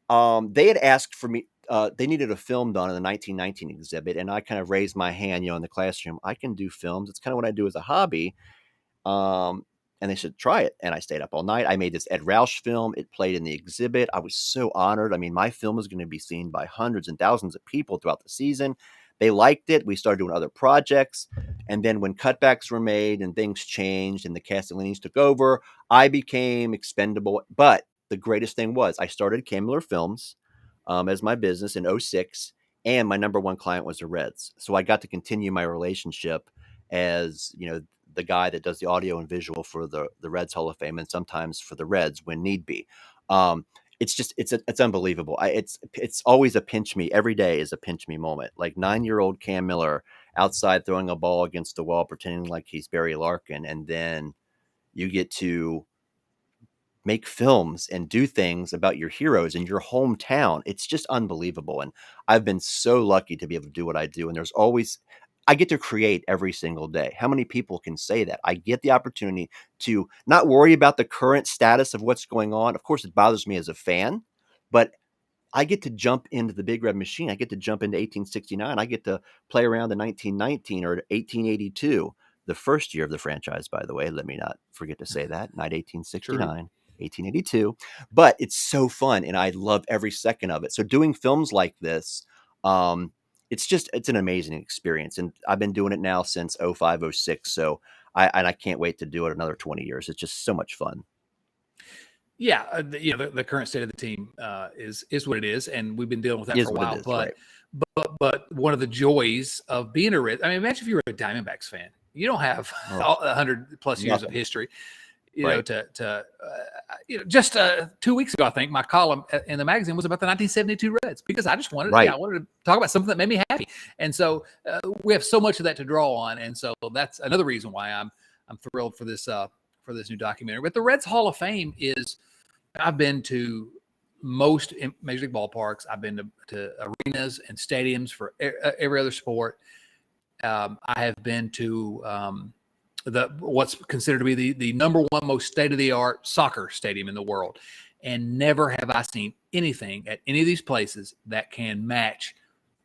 they had asked for me. They needed a film done in the 1919 exhibit, and I kind of raised my hand, in the classroom. I can do films. It's kind of what I do as a hobby. And they said, try it. And I stayed up all night. I made this Ed Roush film. It played in the exhibit. I was so honored. I mean, my film was going to be seen by hundreds and thousands of people throughout the season. They liked it. We started doing other projects. And then when cutbacks were made and things changed and the Castellinis took over, I became expendable. But the greatest thing was I started Cam Miller Films as my business in 06. And my number one client was the Reds. So I got to continue my relationship as, the guy that does the audio and visual for the Reds Hall of Fame, and sometimes for the Reds when need be. It's unbelievable. It's always a pinch me. Every day is a pinch me moment. Like 9-year-old Cam Miller outside throwing a ball against the wall, pretending like he's Barry Larkin. And then you get to make films and do things about your heroes in your hometown. It's just unbelievable. And I've been so lucky to be able to do what I do. And I get to create every single day. How many people can say that? I get the opportunity to not worry about the current status of what's going on. Of course, it bothers me as a fan, but I get to jump into the Big Red Machine. I get to jump into 1869. I get to play around in 1919 or 1882, the first year of the franchise, by the way. Let me not forget to say that. Not 1869. True. 1882. But it's so fun, and I love every second of it. So doing films like this, it's an amazing experience. And I've been doing it now since 05, 06. So I can't wait to do it another 20 years. It's just so much fun. Yeah. The current state of the team is what it is. And we've been dealing with that for a while. But one of the joys of being a Red, I mean, imagine if you were a Diamondbacks fan. You don't have 100 plus years of history. Right. Just 2 weeks ago, I think my column in the magazine was about the 1972 Reds, because I just wanted, Right. I wanted to talk about something that made me happy. And so we have so much of that to draw on. And so that's another reason why I'm thrilled for this new documentary. But the Reds Hall of Fame is, I've been to most Major League ballparks. I've been to arenas and stadiums for every other sport. I have been to what's considered to be the number one most state-of-the-art soccer stadium in the world. And never have I seen anything at any of these places that can match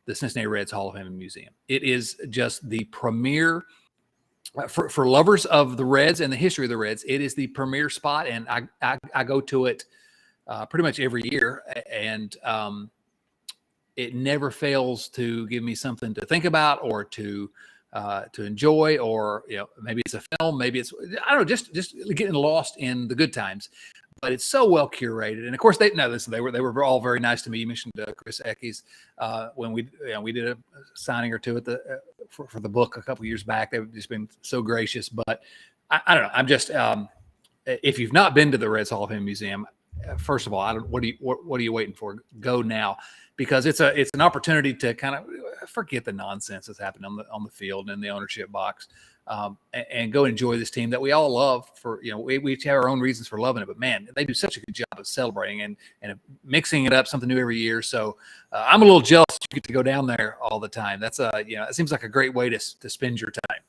the Cincinnati Reds Hall of Fame and Museum. It is just the premier, for lovers of the Reds and the history of the Reds, it is the premier spot. And I go to it pretty much every year. And it never fails to give me something to think about, or to enjoy, or maybe it's a film, maybe it's, I don't know, just getting lost in the good times. But it's so well curated, and of course they were all very nice to me. You mentioned Chris Eckes when we did a signing or two at the for the book a couple years back. They've just been so gracious. But I don't know. I'm just if you've not been to the Reds Hall of Fame Museum, first of all, what are you waiting for? Go now, because it's an opportunity to kind of forget the nonsense that's happened on the field and in the ownership box, and go enjoy this team that we all love. For we each have our own reasons for loving it, but man, they do such a good job of celebrating and mixing it up, something new every year. So I'm a little jealous that you get to go down there all the time. That's it seems like a great way to spend your time.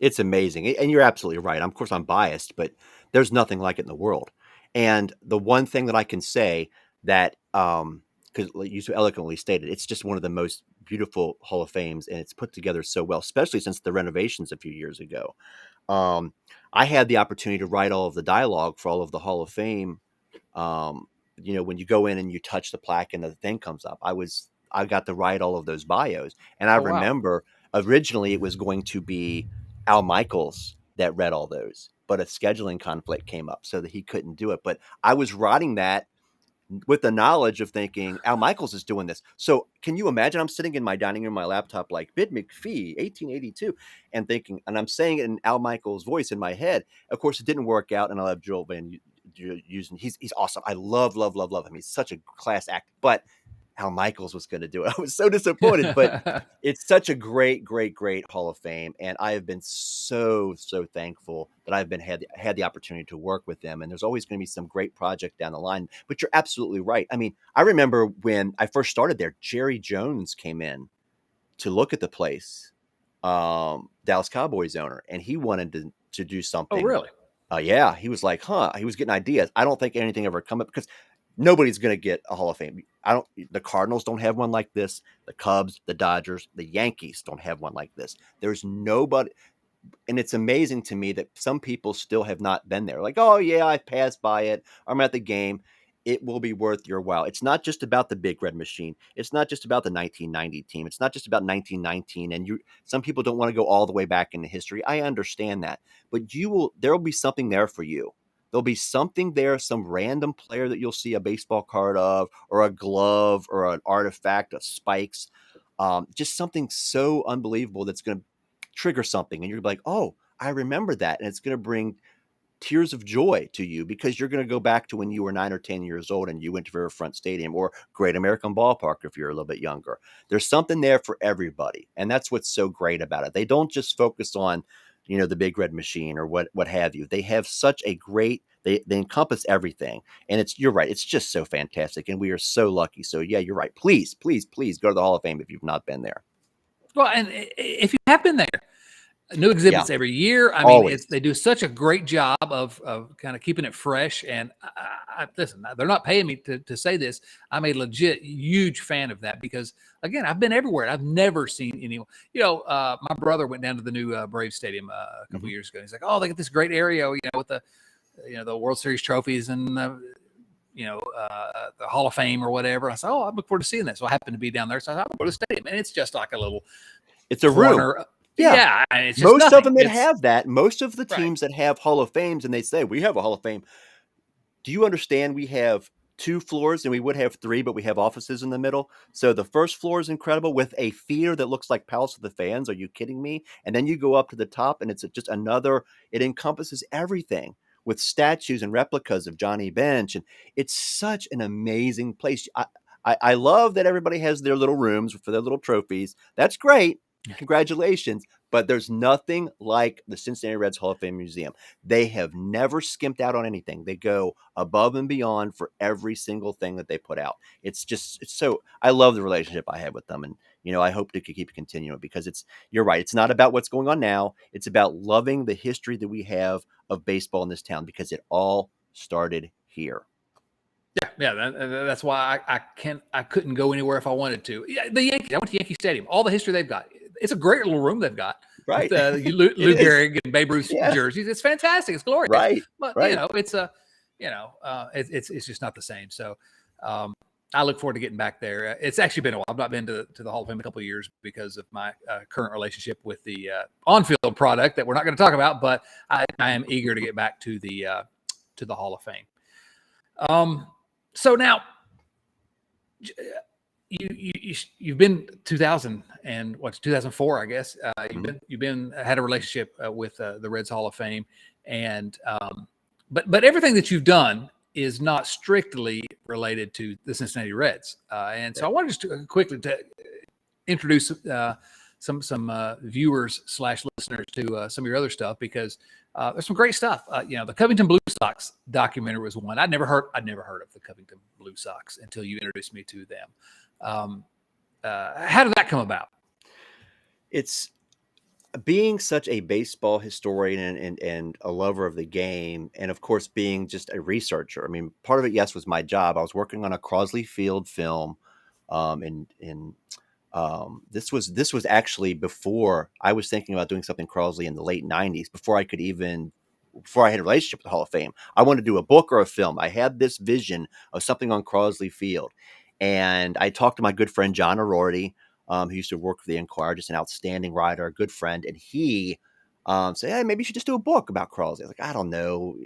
It's amazing. And you're absolutely right. Of course, I'm biased, but there's nothing like it in the world. And the one thing that I can say that, because like you so eloquently stated, it's just one of the most beautiful Hall of Fames, and it's put together so well, especially since the renovations a few years ago. I had the opportunity to write all of the dialogue for all of the Hall of Fame. When you go in and you touch the plaque and the thing comes up, I got to write all of those bios. And I Oh, wow. remember originally it was going to be Al Michaels that read all those, but a scheduling conflict came up so that he couldn't do it. But I was writing that with the knowledge of thinking Al Michaels is doing this. So can you imagine? I'm sitting in my dining room, my laptop, like Bid McPhee, 1882, and thinking, and I'm saying it in Al Michaels' voice in my head. Of course, it didn't work out, and I love Joel Van Usen. He's awesome. I love him. He's such a class act. But Al Michaels was going to do it. I was so disappointed, but it's such a great Hall of Fame, and I have been so thankful that I've had the opportunity to work with them. And there's always going to be some great project down the line. But you're absolutely right. I mean, I remember when I first started there, Jerry Jones came in to look at the place, Dallas Cowboys owner, and he wanted to do something. Oh, really? Yeah, he was like, he was getting ideas. I don't think anything ever come up because nobody's going to get a Hall of Fame. The Cardinals don't have one like this. The Cubs, the Dodgers, the Yankees don't have one like this. There's nobody. And it's amazing to me that some people still have not been there. Like, oh yeah, I passed by it. I'm at the game. It will be worth your while. It's not just about the Big Red Machine. It's not just about the 1990 team. It's not just about 1919. And some people don't want to go all the way back into history. I understand that, but there will be something there for you. There'll be something there, some random player that you'll see a baseball card of, or a glove, or an artifact of spikes. Just something so unbelievable that's going to trigger something. And you're going to be like, oh, I remember that. And it's going to bring tears of joy to you because you're going to go back to when you were 9 or 10 years old and you went to Riverfront Stadium or Great American Ballpark if you're a little bit younger. There's something there for everybody. And that's what's so great about it. They don't just focus on, the Big Red Machine or what have you. They have such a great, they encompass everything. And you're right. It's just so fantastic. And we are so lucky. So yeah, you're right. Please go to the Hall of Fame if you've not been there. Well, and if you have been there, new exhibits every year. I mean, they do such a great job of kind of keeping it fresh. And listen, they're not paying me to say this. I'm a legit huge fan of that because, again, I've been everywhere. I've never seen anyone. My brother went down to the new Braves Stadium a couple years ago. He's like, oh, they got this great area, with the World Series trophies and the Hall of Fame or whatever. I said, oh, I look forward to seeing that. So I happened to be down there. So I thought, I'll go to the stadium, and it's just like a little. It's a corner. room. Yeah, it's just most nothing. of them that have that. Most of the teams that have Hall of Fames, and they say we have a Hall of Fame. Do you understand? We have 2 floors, and we would have 3, but we have offices in the middle. So the first floor is incredible with a theater that looks like Palace of the Fans. Are you kidding me? And then you go up to the top, and it's just another. It encompasses everything. with statues and replicas of Johnny Bench. And it's such an amazing place. I love that everybody has their little rooms for their little trophies. That's great. Congratulations. But there's nothing like the Cincinnati Reds Hall of Fame Museum. They have never skimped out on anything. They go above and beyond for every single thing that they put out. It's so, I love the relationship I have with them. And, I hope to keep continuing, because you're right. It's not about what's going on now. It's about loving the history that we have of baseball in this town, because it all started here. Yeah. That's why I couldn't go anywhere if I wanted to. Yeah, the Yankees. I went to Yankee Stadium. All the history they've got. It's a great little room they've got. Right. With Lou Gehrig and Babe Ruth's jerseys. It's fantastic. It's glorious. Right. But right. it's just not the same. So I look forward to getting back there. It's actually been a while. I've not been to the Hall of Fame in a couple of years because of my current relationship with the on-field product that we're not going to talk about. But I am eager to get back to the Hall of Fame. So now, you've been 2004, I guess. You've had a relationship with the Reds Hall of Fame, and but everything that you've done is not strictly related to the Cincinnati Reds. And so I wanted just quickly to introduce some viewers / listeners to some of your other stuff, because there's some great stuff. The Covington Blue Sox documentary was one. I'd never heard of the Covington Blue Sox until you introduced me to them. How did that come about? It's being such a baseball historian and a lover of the game, and of course being just a researcher. I mean, part of it, yes, was my job. I was working on a Crosley Field film, this was actually before I was thinking about doing something Crosley in the late 90s, before I had a relationship with the Hall of Fame. I wanted to do a book or a film. I had this vision of something on Crosley Field. And I talked to my good friend, John O'Rourke, who used to work for the Enquirer, just an outstanding writer, a good friend. And he said, hey, maybe you should just do a book about Crosley. I was like, I don't know.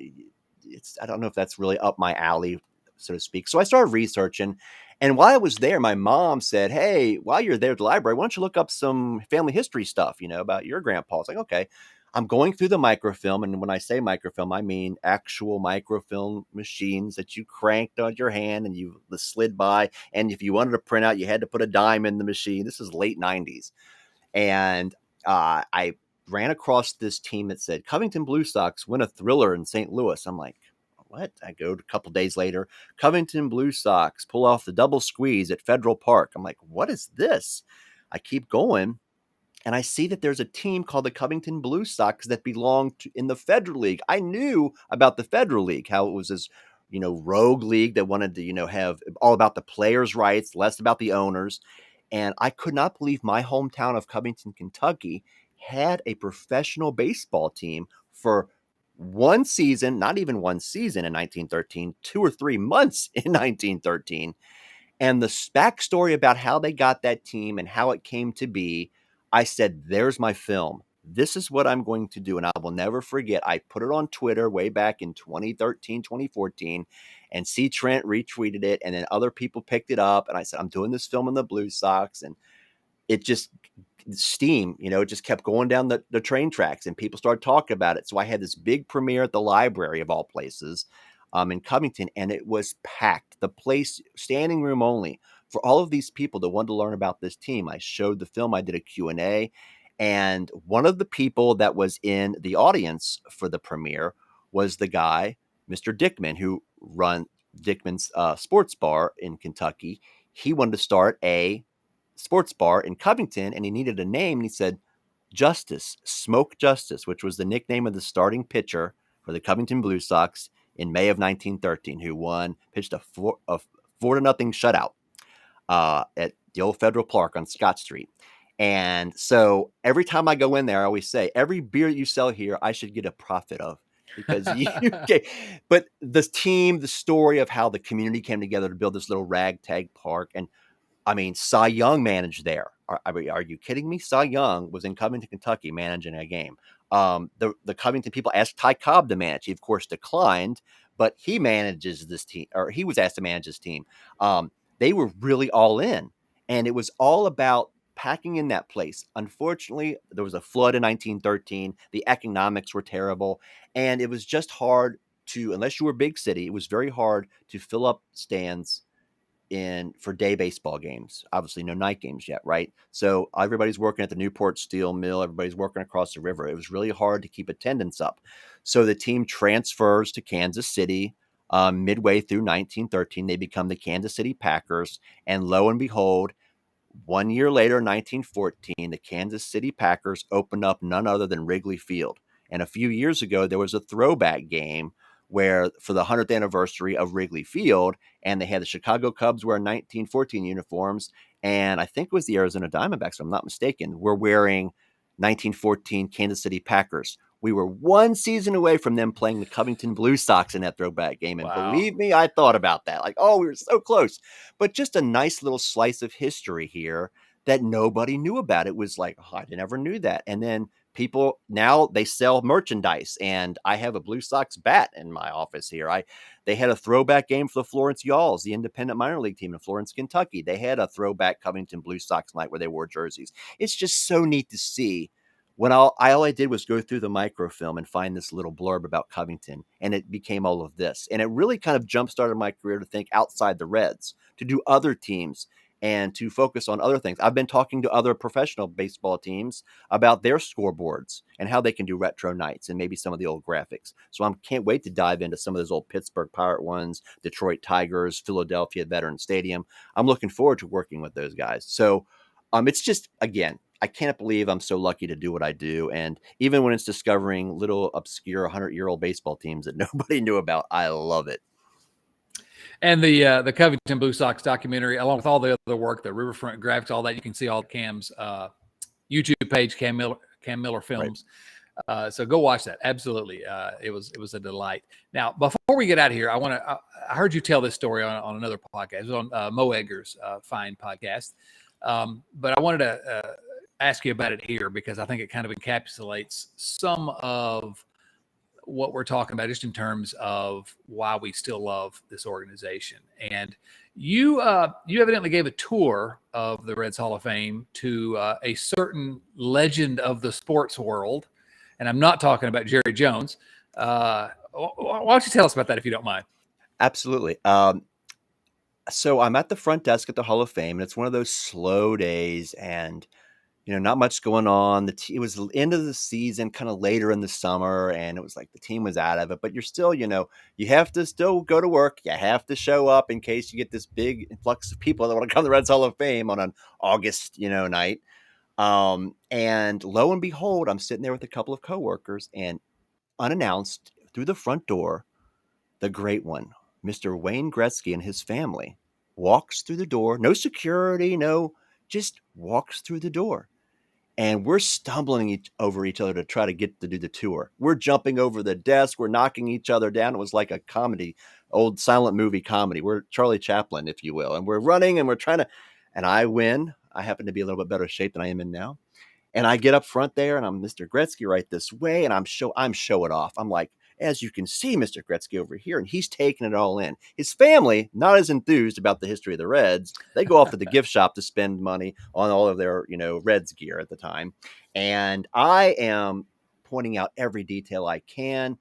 I don't know if that's really up my alley, so to speak. So I started researching. And while I was there, my mom said, hey, while you're there at the library, why don't you look up some family history stuff, about your grandpa? I was like, okay. I'm going through the microfilm. And when I say microfilm, I mean actual microfilm machines that you cranked on your hand and you slid by. And if you wanted to print out, you had to put a dime in the machine. This is late 90s. And I ran across this team that said Covington Blue Sox win a thriller in St. Louis. I'm like, what? I go a couple days later, Covington Blue Sox pull off the double squeeze at Federal Park. I'm like, what is this? I keep going, and I see that there's a team called the Covington Blue Sox that belonged in the Federal League. I knew about the Federal League, how it was this, rogue league that wanted to, have all about the players' rights, less about the owners. And I could not believe my hometown of Covington, Kentucky, had a professional baseball team for one season, not even one season in 1913, 2 or 3 months in 1913. And the backstory about how they got that team and how it came to be, I said, there's my film. This is what I'm going to do. And I will never forget. I put it on Twitter way back in 2013, 2014, and C. Trent retweeted it. And then other people picked it up. And I said, I'm doing this film on the Blue Sox. And it just steam, it just kept going down the train tracks, and people started talking about it. So I had this big premiere at the library of all places in Covington, and it was packed. The place, standing room only for all of these people that wanted to learn about this team. I showed the film. I did a Q&A, and one of the people that was in the audience for the premiere was the guy, Mr. Dickman, who run Dickman's sports bar in Kentucky. He wanted to start a sports bar in Covington, and he needed a name, and he said Smoke Justice, which was the nickname of the starting pitcher for the Covington Blue Sox in May of 1913, who pitched a 4-0 shutout at the old Federal Park on Scott Street. And so every time I go in there, I always say, every beer you sell here, I should get a profit of, because but the team, the story of how the community came together to build this little ragtag park. And I mean, Cy Young managed there. Are you kidding me? Cy Young was in Covington, Kentucky, managing a game. The Covington people asked Ty Cobb to manage. He, of course, declined, but he manages this team, or he was asked to manage this team. They were really all in, and it was all about packing in that place. Unfortunately, there was a flood in 1913. The economics were terrible, and it was just hard to, unless you were a big city, it was very hard to fill up stands for day baseball games. Obviously, no night games yet, right? So everybody's working at the Newport Steel Mill. Everybody's working across the river. It was really hard to keep attendance up. So the team transfers to Kansas City midway through 1913. They become the Kansas City Packers. And lo and behold, 1 year later, 1914, the Kansas City Packers opened up none other than Wrigley Field. And a few years ago, there was a throwback game where for the 100th anniversary of Wrigley Field, and they had the Chicago Cubs wearing 1914 uniforms, and I think it was the Arizona Diamondbacks, if I'm not mistaken, were wearing 1914 Kansas City Packers. We were one season away from them playing the Covington Blue Sox in that throwback game. And Wow. believe me, I thought about that. Like, oh, we were so close. But just a nice little slice of history here that nobody knew about. It was like, oh, I never knew that. And then people now they sell merchandise, and I have a Blue Sox bat in my office here. They had a throwback game for the Florence Yalls, the independent minor league team in Florence, Kentucky. They had a throwback Covington Blue Sox night where they wore jerseys. It's just so neat to see. When all I did was go through the microfilm and find this little blurb about Covington, and it became all of this. And it really kind of jump-started my career to think outside the Reds, to do other teams, and to focus on other things. I've been talking to other professional baseball teams about their scoreboards and how they can do retro nights and maybe some of the old graphics. So I can't wait to dive into some of those old Pittsburgh Pirate ones, Detroit Tigers, Philadelphia Veterans Stadium. I'm looking forward to working with those guys. So it's just, again, I can't believe I'm so lucky to do what I do. And even when it's discovering little obscure 100-year-old baseball teams that nobody knew about, I love it. And the Covington Blue Sox documentary, along with all the other work, the Riverfront graphics, all that, you can see all Cam's YouTube page, Cam Miller Films. Right. So go watch that. Absolutely, it was a delight. Now, before we get out of here, I heard you tell this story on another podcast. It was on Mo Egger's fine podcast, but I wanted to ask you about it here because I think it kind of encapsulates some of what we're talking about just in terms of why we still love this organization. And you evidently gave a tour of the Reds Hall of Fame to a certain legend of the sports world. And I'm not talking about Jerry Jones. Why don't you tell us about that if you don't mind? Absolutely. So I'm at the front desk at the Hall of Fame, and it's one of those slow days, and not much going on. It was the end of the season, kind of later in the summer, and it was like the team was out of it. But you're still, you have to still go to work. You have to show up in case you get this big influx of people that want to come to the Reds Hall of Fame on an August, night. And lo and behold, I'm sitting there with a couple of coworkers, and unannounced through the front door, the great one, Mr. Wayne Gretzky and his family, walks through the door. No security, just walks through the door. And we're stumbling over each other to try to get to do the tour. We're jumping over the desk. We're knocking each other down. It was like a comedy, old silent movie comedy. We're Charlie Chaplin, if you will. And we're running and we're trying to, and I win. I happen to be a little bit better shape than I am in now. And I get up front there and I'm Mr. Gretzky right this way. And I'm showing off. I'm like, as you can see, Mr. Gretzky over here, and he's taking it all in. His family, not as enthused about the history of the Reds. They go off to the gift shop to spend money on all of their, Reds gear at the time. And I am pointing out every detail I can.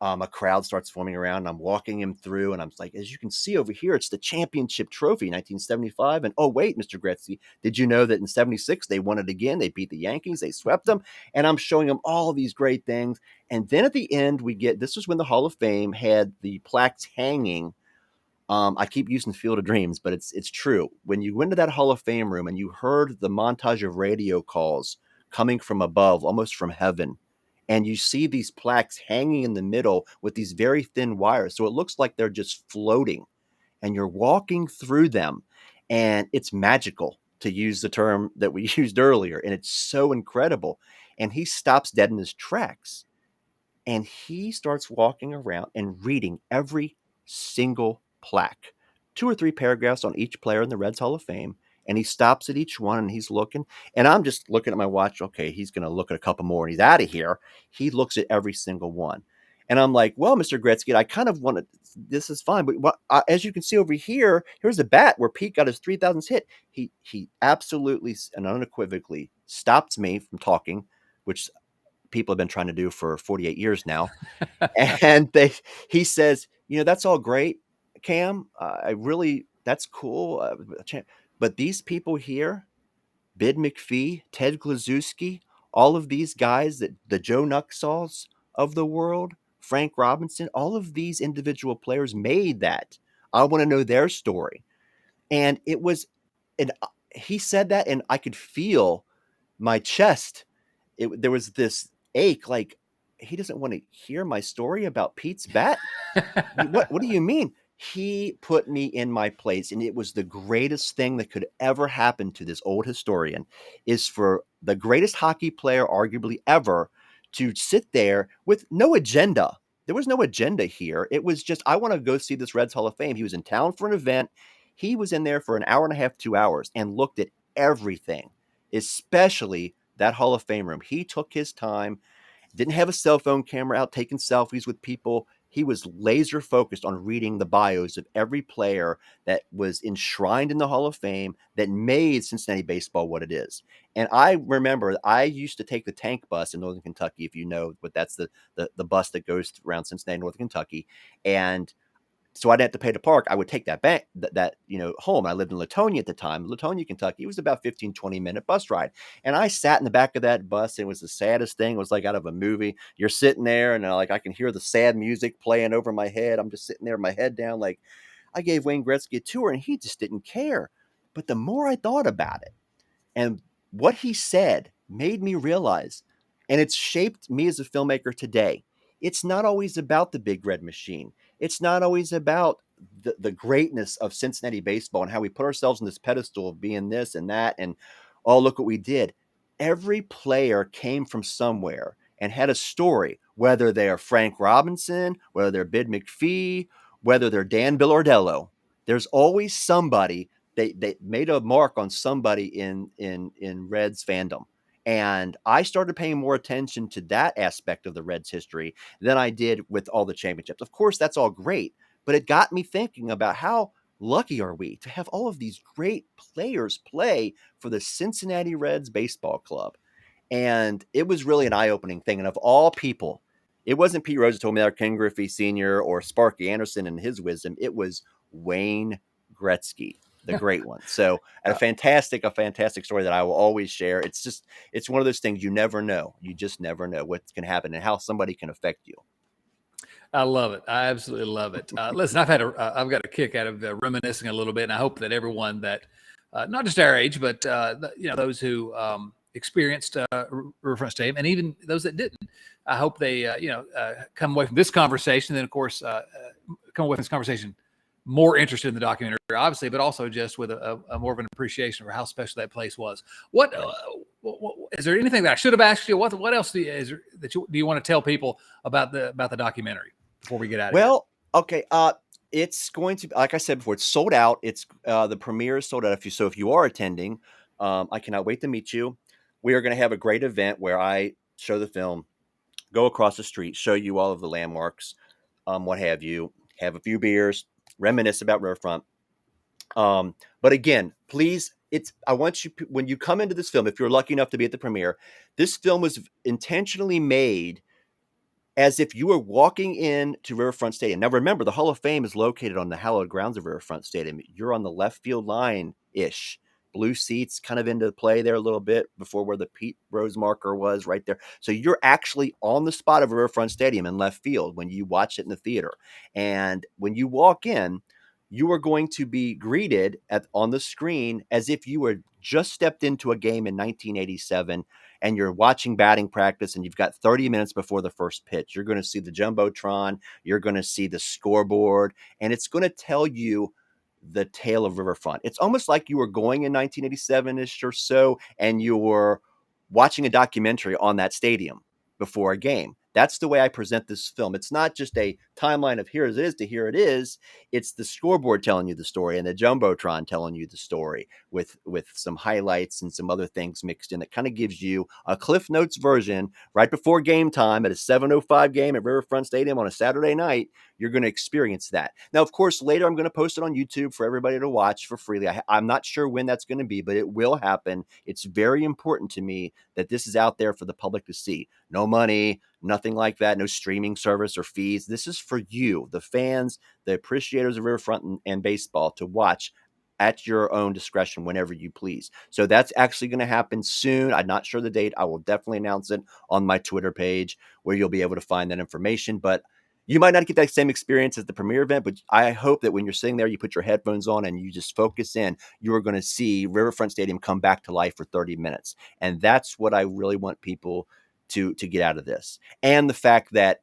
A crowd starts forming around, and I'm walking him through, and I'm like, as you can see over here, it's the championship trophy, 1975. And oh, wait, Mr. Gretzky, did you know that in 76, they won it again? They beat the Yankees. They swept them. And I'm showing him all these great things. And then at the end, this was when the Hall of Fame had the plaques hanging. I keep using Field of Dreams, but it's true. When you went to that Hall of Fame room and you heard the montage of radio calls coming from above, almost from heaven, and you see these plaques hanging in the middle with these very thin wires. So it looks like they're just floating, and you're walking through them, and it's magical, to use the term that we used earlier. And it's so incredible. And he stops dead in his tracks, and he starts walking around and reading every single plaque, 2 or 3 paragraphs on each player in the Reds Hall of Fame. And he stops at each one and he's looking, and I'm just looking at my watch. Okay, he's going to look at a couple more and he's out of here. He looks at every single one. And I'm like, well, Mr. Gretzky, I kind of want to, this is fine. But as you can see over here, here's a bat where Pete got his 3,000th hit. He absolutely and unequivocally stops me from talking, which people have been trying to do for 48 years now. And he says, that's all great, Cam. That's cool. But these people here, Bid McPhee, Ted Glazewski, all of these guys, that the Joe Nuxalls of the world, Frank Robinson, all of these individual players made that. I want to know their story. And he said that, and I could feel my chest. There was this ache, like, he doesn't want to hear my story about Pete's bat. What do you mean? He put me in my place, and it was the greatest thing that could ever happen to this old historian, is for the greatest hockey player arguably ever to sit there with no agenda. There was no agenda here. It was just, I want to go see this Reds Hall of Fame. He was in town for an event. He was in there for an hour and a half, 2 hours, and looked at everything, especially that Hall of Fame room. He took his time, didn't have a cell phone camera out taking selfies with people. He was laser focused on reading the bios of every player that was enshrined in the Hall of Fame that made Cincinnati baseball what it is. And I remember I used to take the tank bus in Northern Kentucky, if you know, but that's the bus that goes around Cincinnati, Northern Kentucky. And so I didn't have to pay to park. I would take that back, home. I lived in Latonia at the time, Latonia, Kentucky. It was about 15, 20-minute bus ride. And I sat in the back of that bus. And it was the saddest thing. It was like out of a movie. You're sitting there and I can hear the sad music playing over my head. I'm just sitting there, my head down. Like, I gave Wayne Gretzky a tour and he just didn't care. But the more I thought about it, and what he said made me realize, and it's shaped me as a filmmaker today, it's not always about the big red machine. It's not always about the greatness of Cincinnati baseball and how we put ourselves on this pedestal of being this and that. And, oh, look what we did. Every player came from somewhere and had a story, whether they're Frank Robinson, whether they're Bid McPhee, whether they're Dan Billardello. There's always somebody. They made a mark on somebody in Reds fandom. And I started paying more attention to that aspect of the Reds history than I did with all the championships. Of course, that's all great, but it got me thinking about how lucky are we to have all of these great players play for the Cincinnati Reds baseball club. And it was really an eye-opening thing. And of all people, it wasn't Pete Rose who told me that, Ken Griffey Sr. or Sparky Anderson and his wisdom. It was Wayne Gretzky, the great one. So a fantastic story that I will always share. It's one of those things you never know. You just never know what can happen and how somebody can affect you. I love it. I absolutely love it. Listen, I've got a kick out of reminiscing a little bit, and I hope that everyone that, not just our age, but those who experienced Riverfront Stadium, and even those that didn't, I hope they come away from this conversation. Then, of course, come away from this conversation more interested in the documentary, obviously, but also just with a more of an appreciation for how special that place was. What is there anything that I should have asked you? What else do you want to tell people about the documentary before we get out of here? Well, okay. It's going to, like I said before, it's sold out. It's the premiere is sold out. If you are attending, I cannot wait to meet you. We are going to have a great event where I show the film, go across the street, show you all of the landmarks, what have you, have a few beers, reminisce about Riverfront. But again, please, I want you, when you come into this film, if you're lucky enough to be at the premiere, this film was intentionally made as if you were walking into Riverfront Stadium. Now, remember, the Hall of Fame is located on the hallowed grounds of Riverfront Stadium. You're on the left field line-ish. Blue seats kind of into play there a little bit before where the Pete Rose marker was right there. So you're actually on the spot of Riverfront Stadium in left field when you watch it in the theater. And when you walk in, you are going to be greeted on the screen as if you were just stepped into a game in 1987 and you're watching batting practice and you've got 30 minutes before the first pitch. You're going to see the Jumbotron, you're going to see the scoreboard, and it's going to tell you the tale of Riverfront. It's almost like you were going in 1987-ish or so, and you were watching a documentary on that stadium before a game. That's the way I present this film. It's not just a timeline of here it is to here it is. It's the scoreboard telling you the story and the Jumbotron telling you the story with some highlights and some other things mixed in that kind of gives you a Cliff Notes version right before game time at a 7:05 game at Riverfront Stadium on a Saturday night. you're going to experience that. Now, of course, later I'm going to post it on YouTube for everybody to watch for freely. I'm not sure when that's going to be, but it will happen. It's very important to me that this is out there for the public to see. No money, nothing like that, no streaming service or fees. This is for you, the fans, the appreciators of Riverfront and baseball, to watch at your own discretion whenever you please. So that's actually going to happen soon. I'm not sure the date. I will definitely announce it on my Twitter page where you'll be able to find that information. But you might not get that same experience as the premiere event, but I hope that when you're sitting there, you put your headphones on and you just focus in, you are going to see Riverfront Stadium come back to life for 30 minutes. And that's what I really want people to get out of this. And the fact that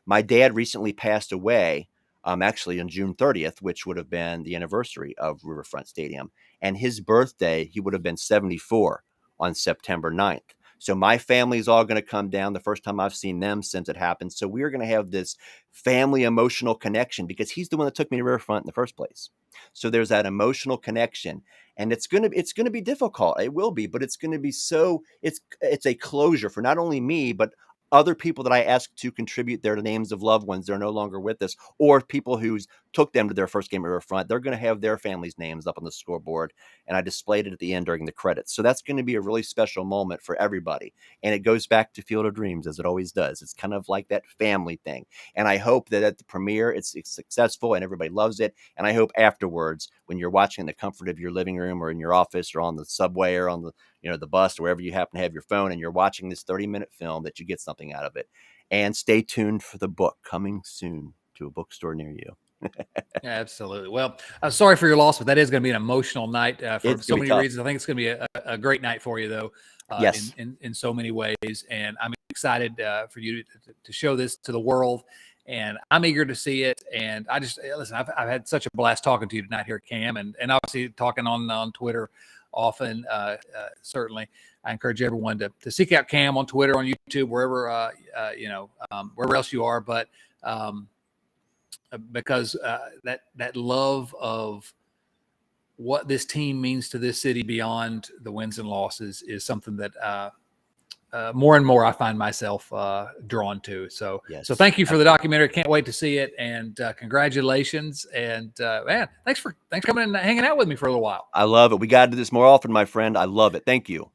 my dad recently passed away, actually on June 30th, which would have been the anniversary of Riverfront Stadium. And his birthday, he would have been 74 on September 9th. So my family's all going to come down, the first time I've seen them since it happened. So we're going to have this family emotional connection because he's the one that took me to Riverfront in the first place. So there's that emotional connection, and it's going to be difficult. It will be, but it's going to be it's a closure for not only me, but other people that I asked to contribute their names of loved ones that are no longer with us, or people who took them to their first game at Riverfront. They're going to have their family's names up on the scoreboard, and I displayed it at the end during the credits. So that's going to be a really special moment for everybody. And it goes back to Field of Dreams, as it always does. It's kind of like that family thing. And I hope that at the premiere, it's successful and everybody loves it. And I hope afterwards, when you're watching in the comfort of your living room or in your office or on the subway or on the the bus or wherever you happen to have your phone, and you're watching this 30-minute film, that you get something out of it. And stay tuned for the book coming soon to a bookstore near you. Yeah, absolutely. Well, I'm sorry for your loss, but that is going to be an emotional night for It's so gonna be many tough. reasons. I think it's going to be a great night for you, though, Yes. in so many ways. And I'm excited for you to show this to the world. And I'm eager to see it. And I just listen. I've had such a blast talking to you tonight here, Cam, and obviously talking on Twitter often. Certainly, I encourage everyone to seek out Cam on Twitter, on YouTube, wherever wherever else you are. But because that love of what this team means to this city beyond the wins and losses is something that more and more I find myself drawn to. So, Yes. So thank you for the documentary. Can't wait to see it, and congratulations. And man, thanks for coming and hanging out with me for a little while. I love it. We got to do this more often, my friend. I love it. Thank you.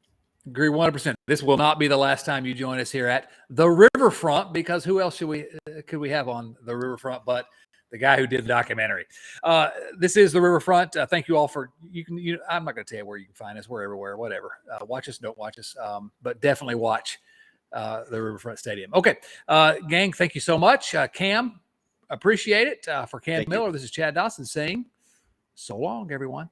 Agree 100%. This will not be the last time you join us here at the Riverfront, because who else could we have on the Riverfront but the guy who did the documentary? This is the Riverfront. Thank you all for I'm not going to tell you where you can find us. We're everywhere, whatever. Watch us, don't watch us, but definitely watch the Riverfront Stadium. Okay, gang, thank you so much. Cam, appreciate it. For Cam Miller, this is Chad Dawson saying so long, everyone.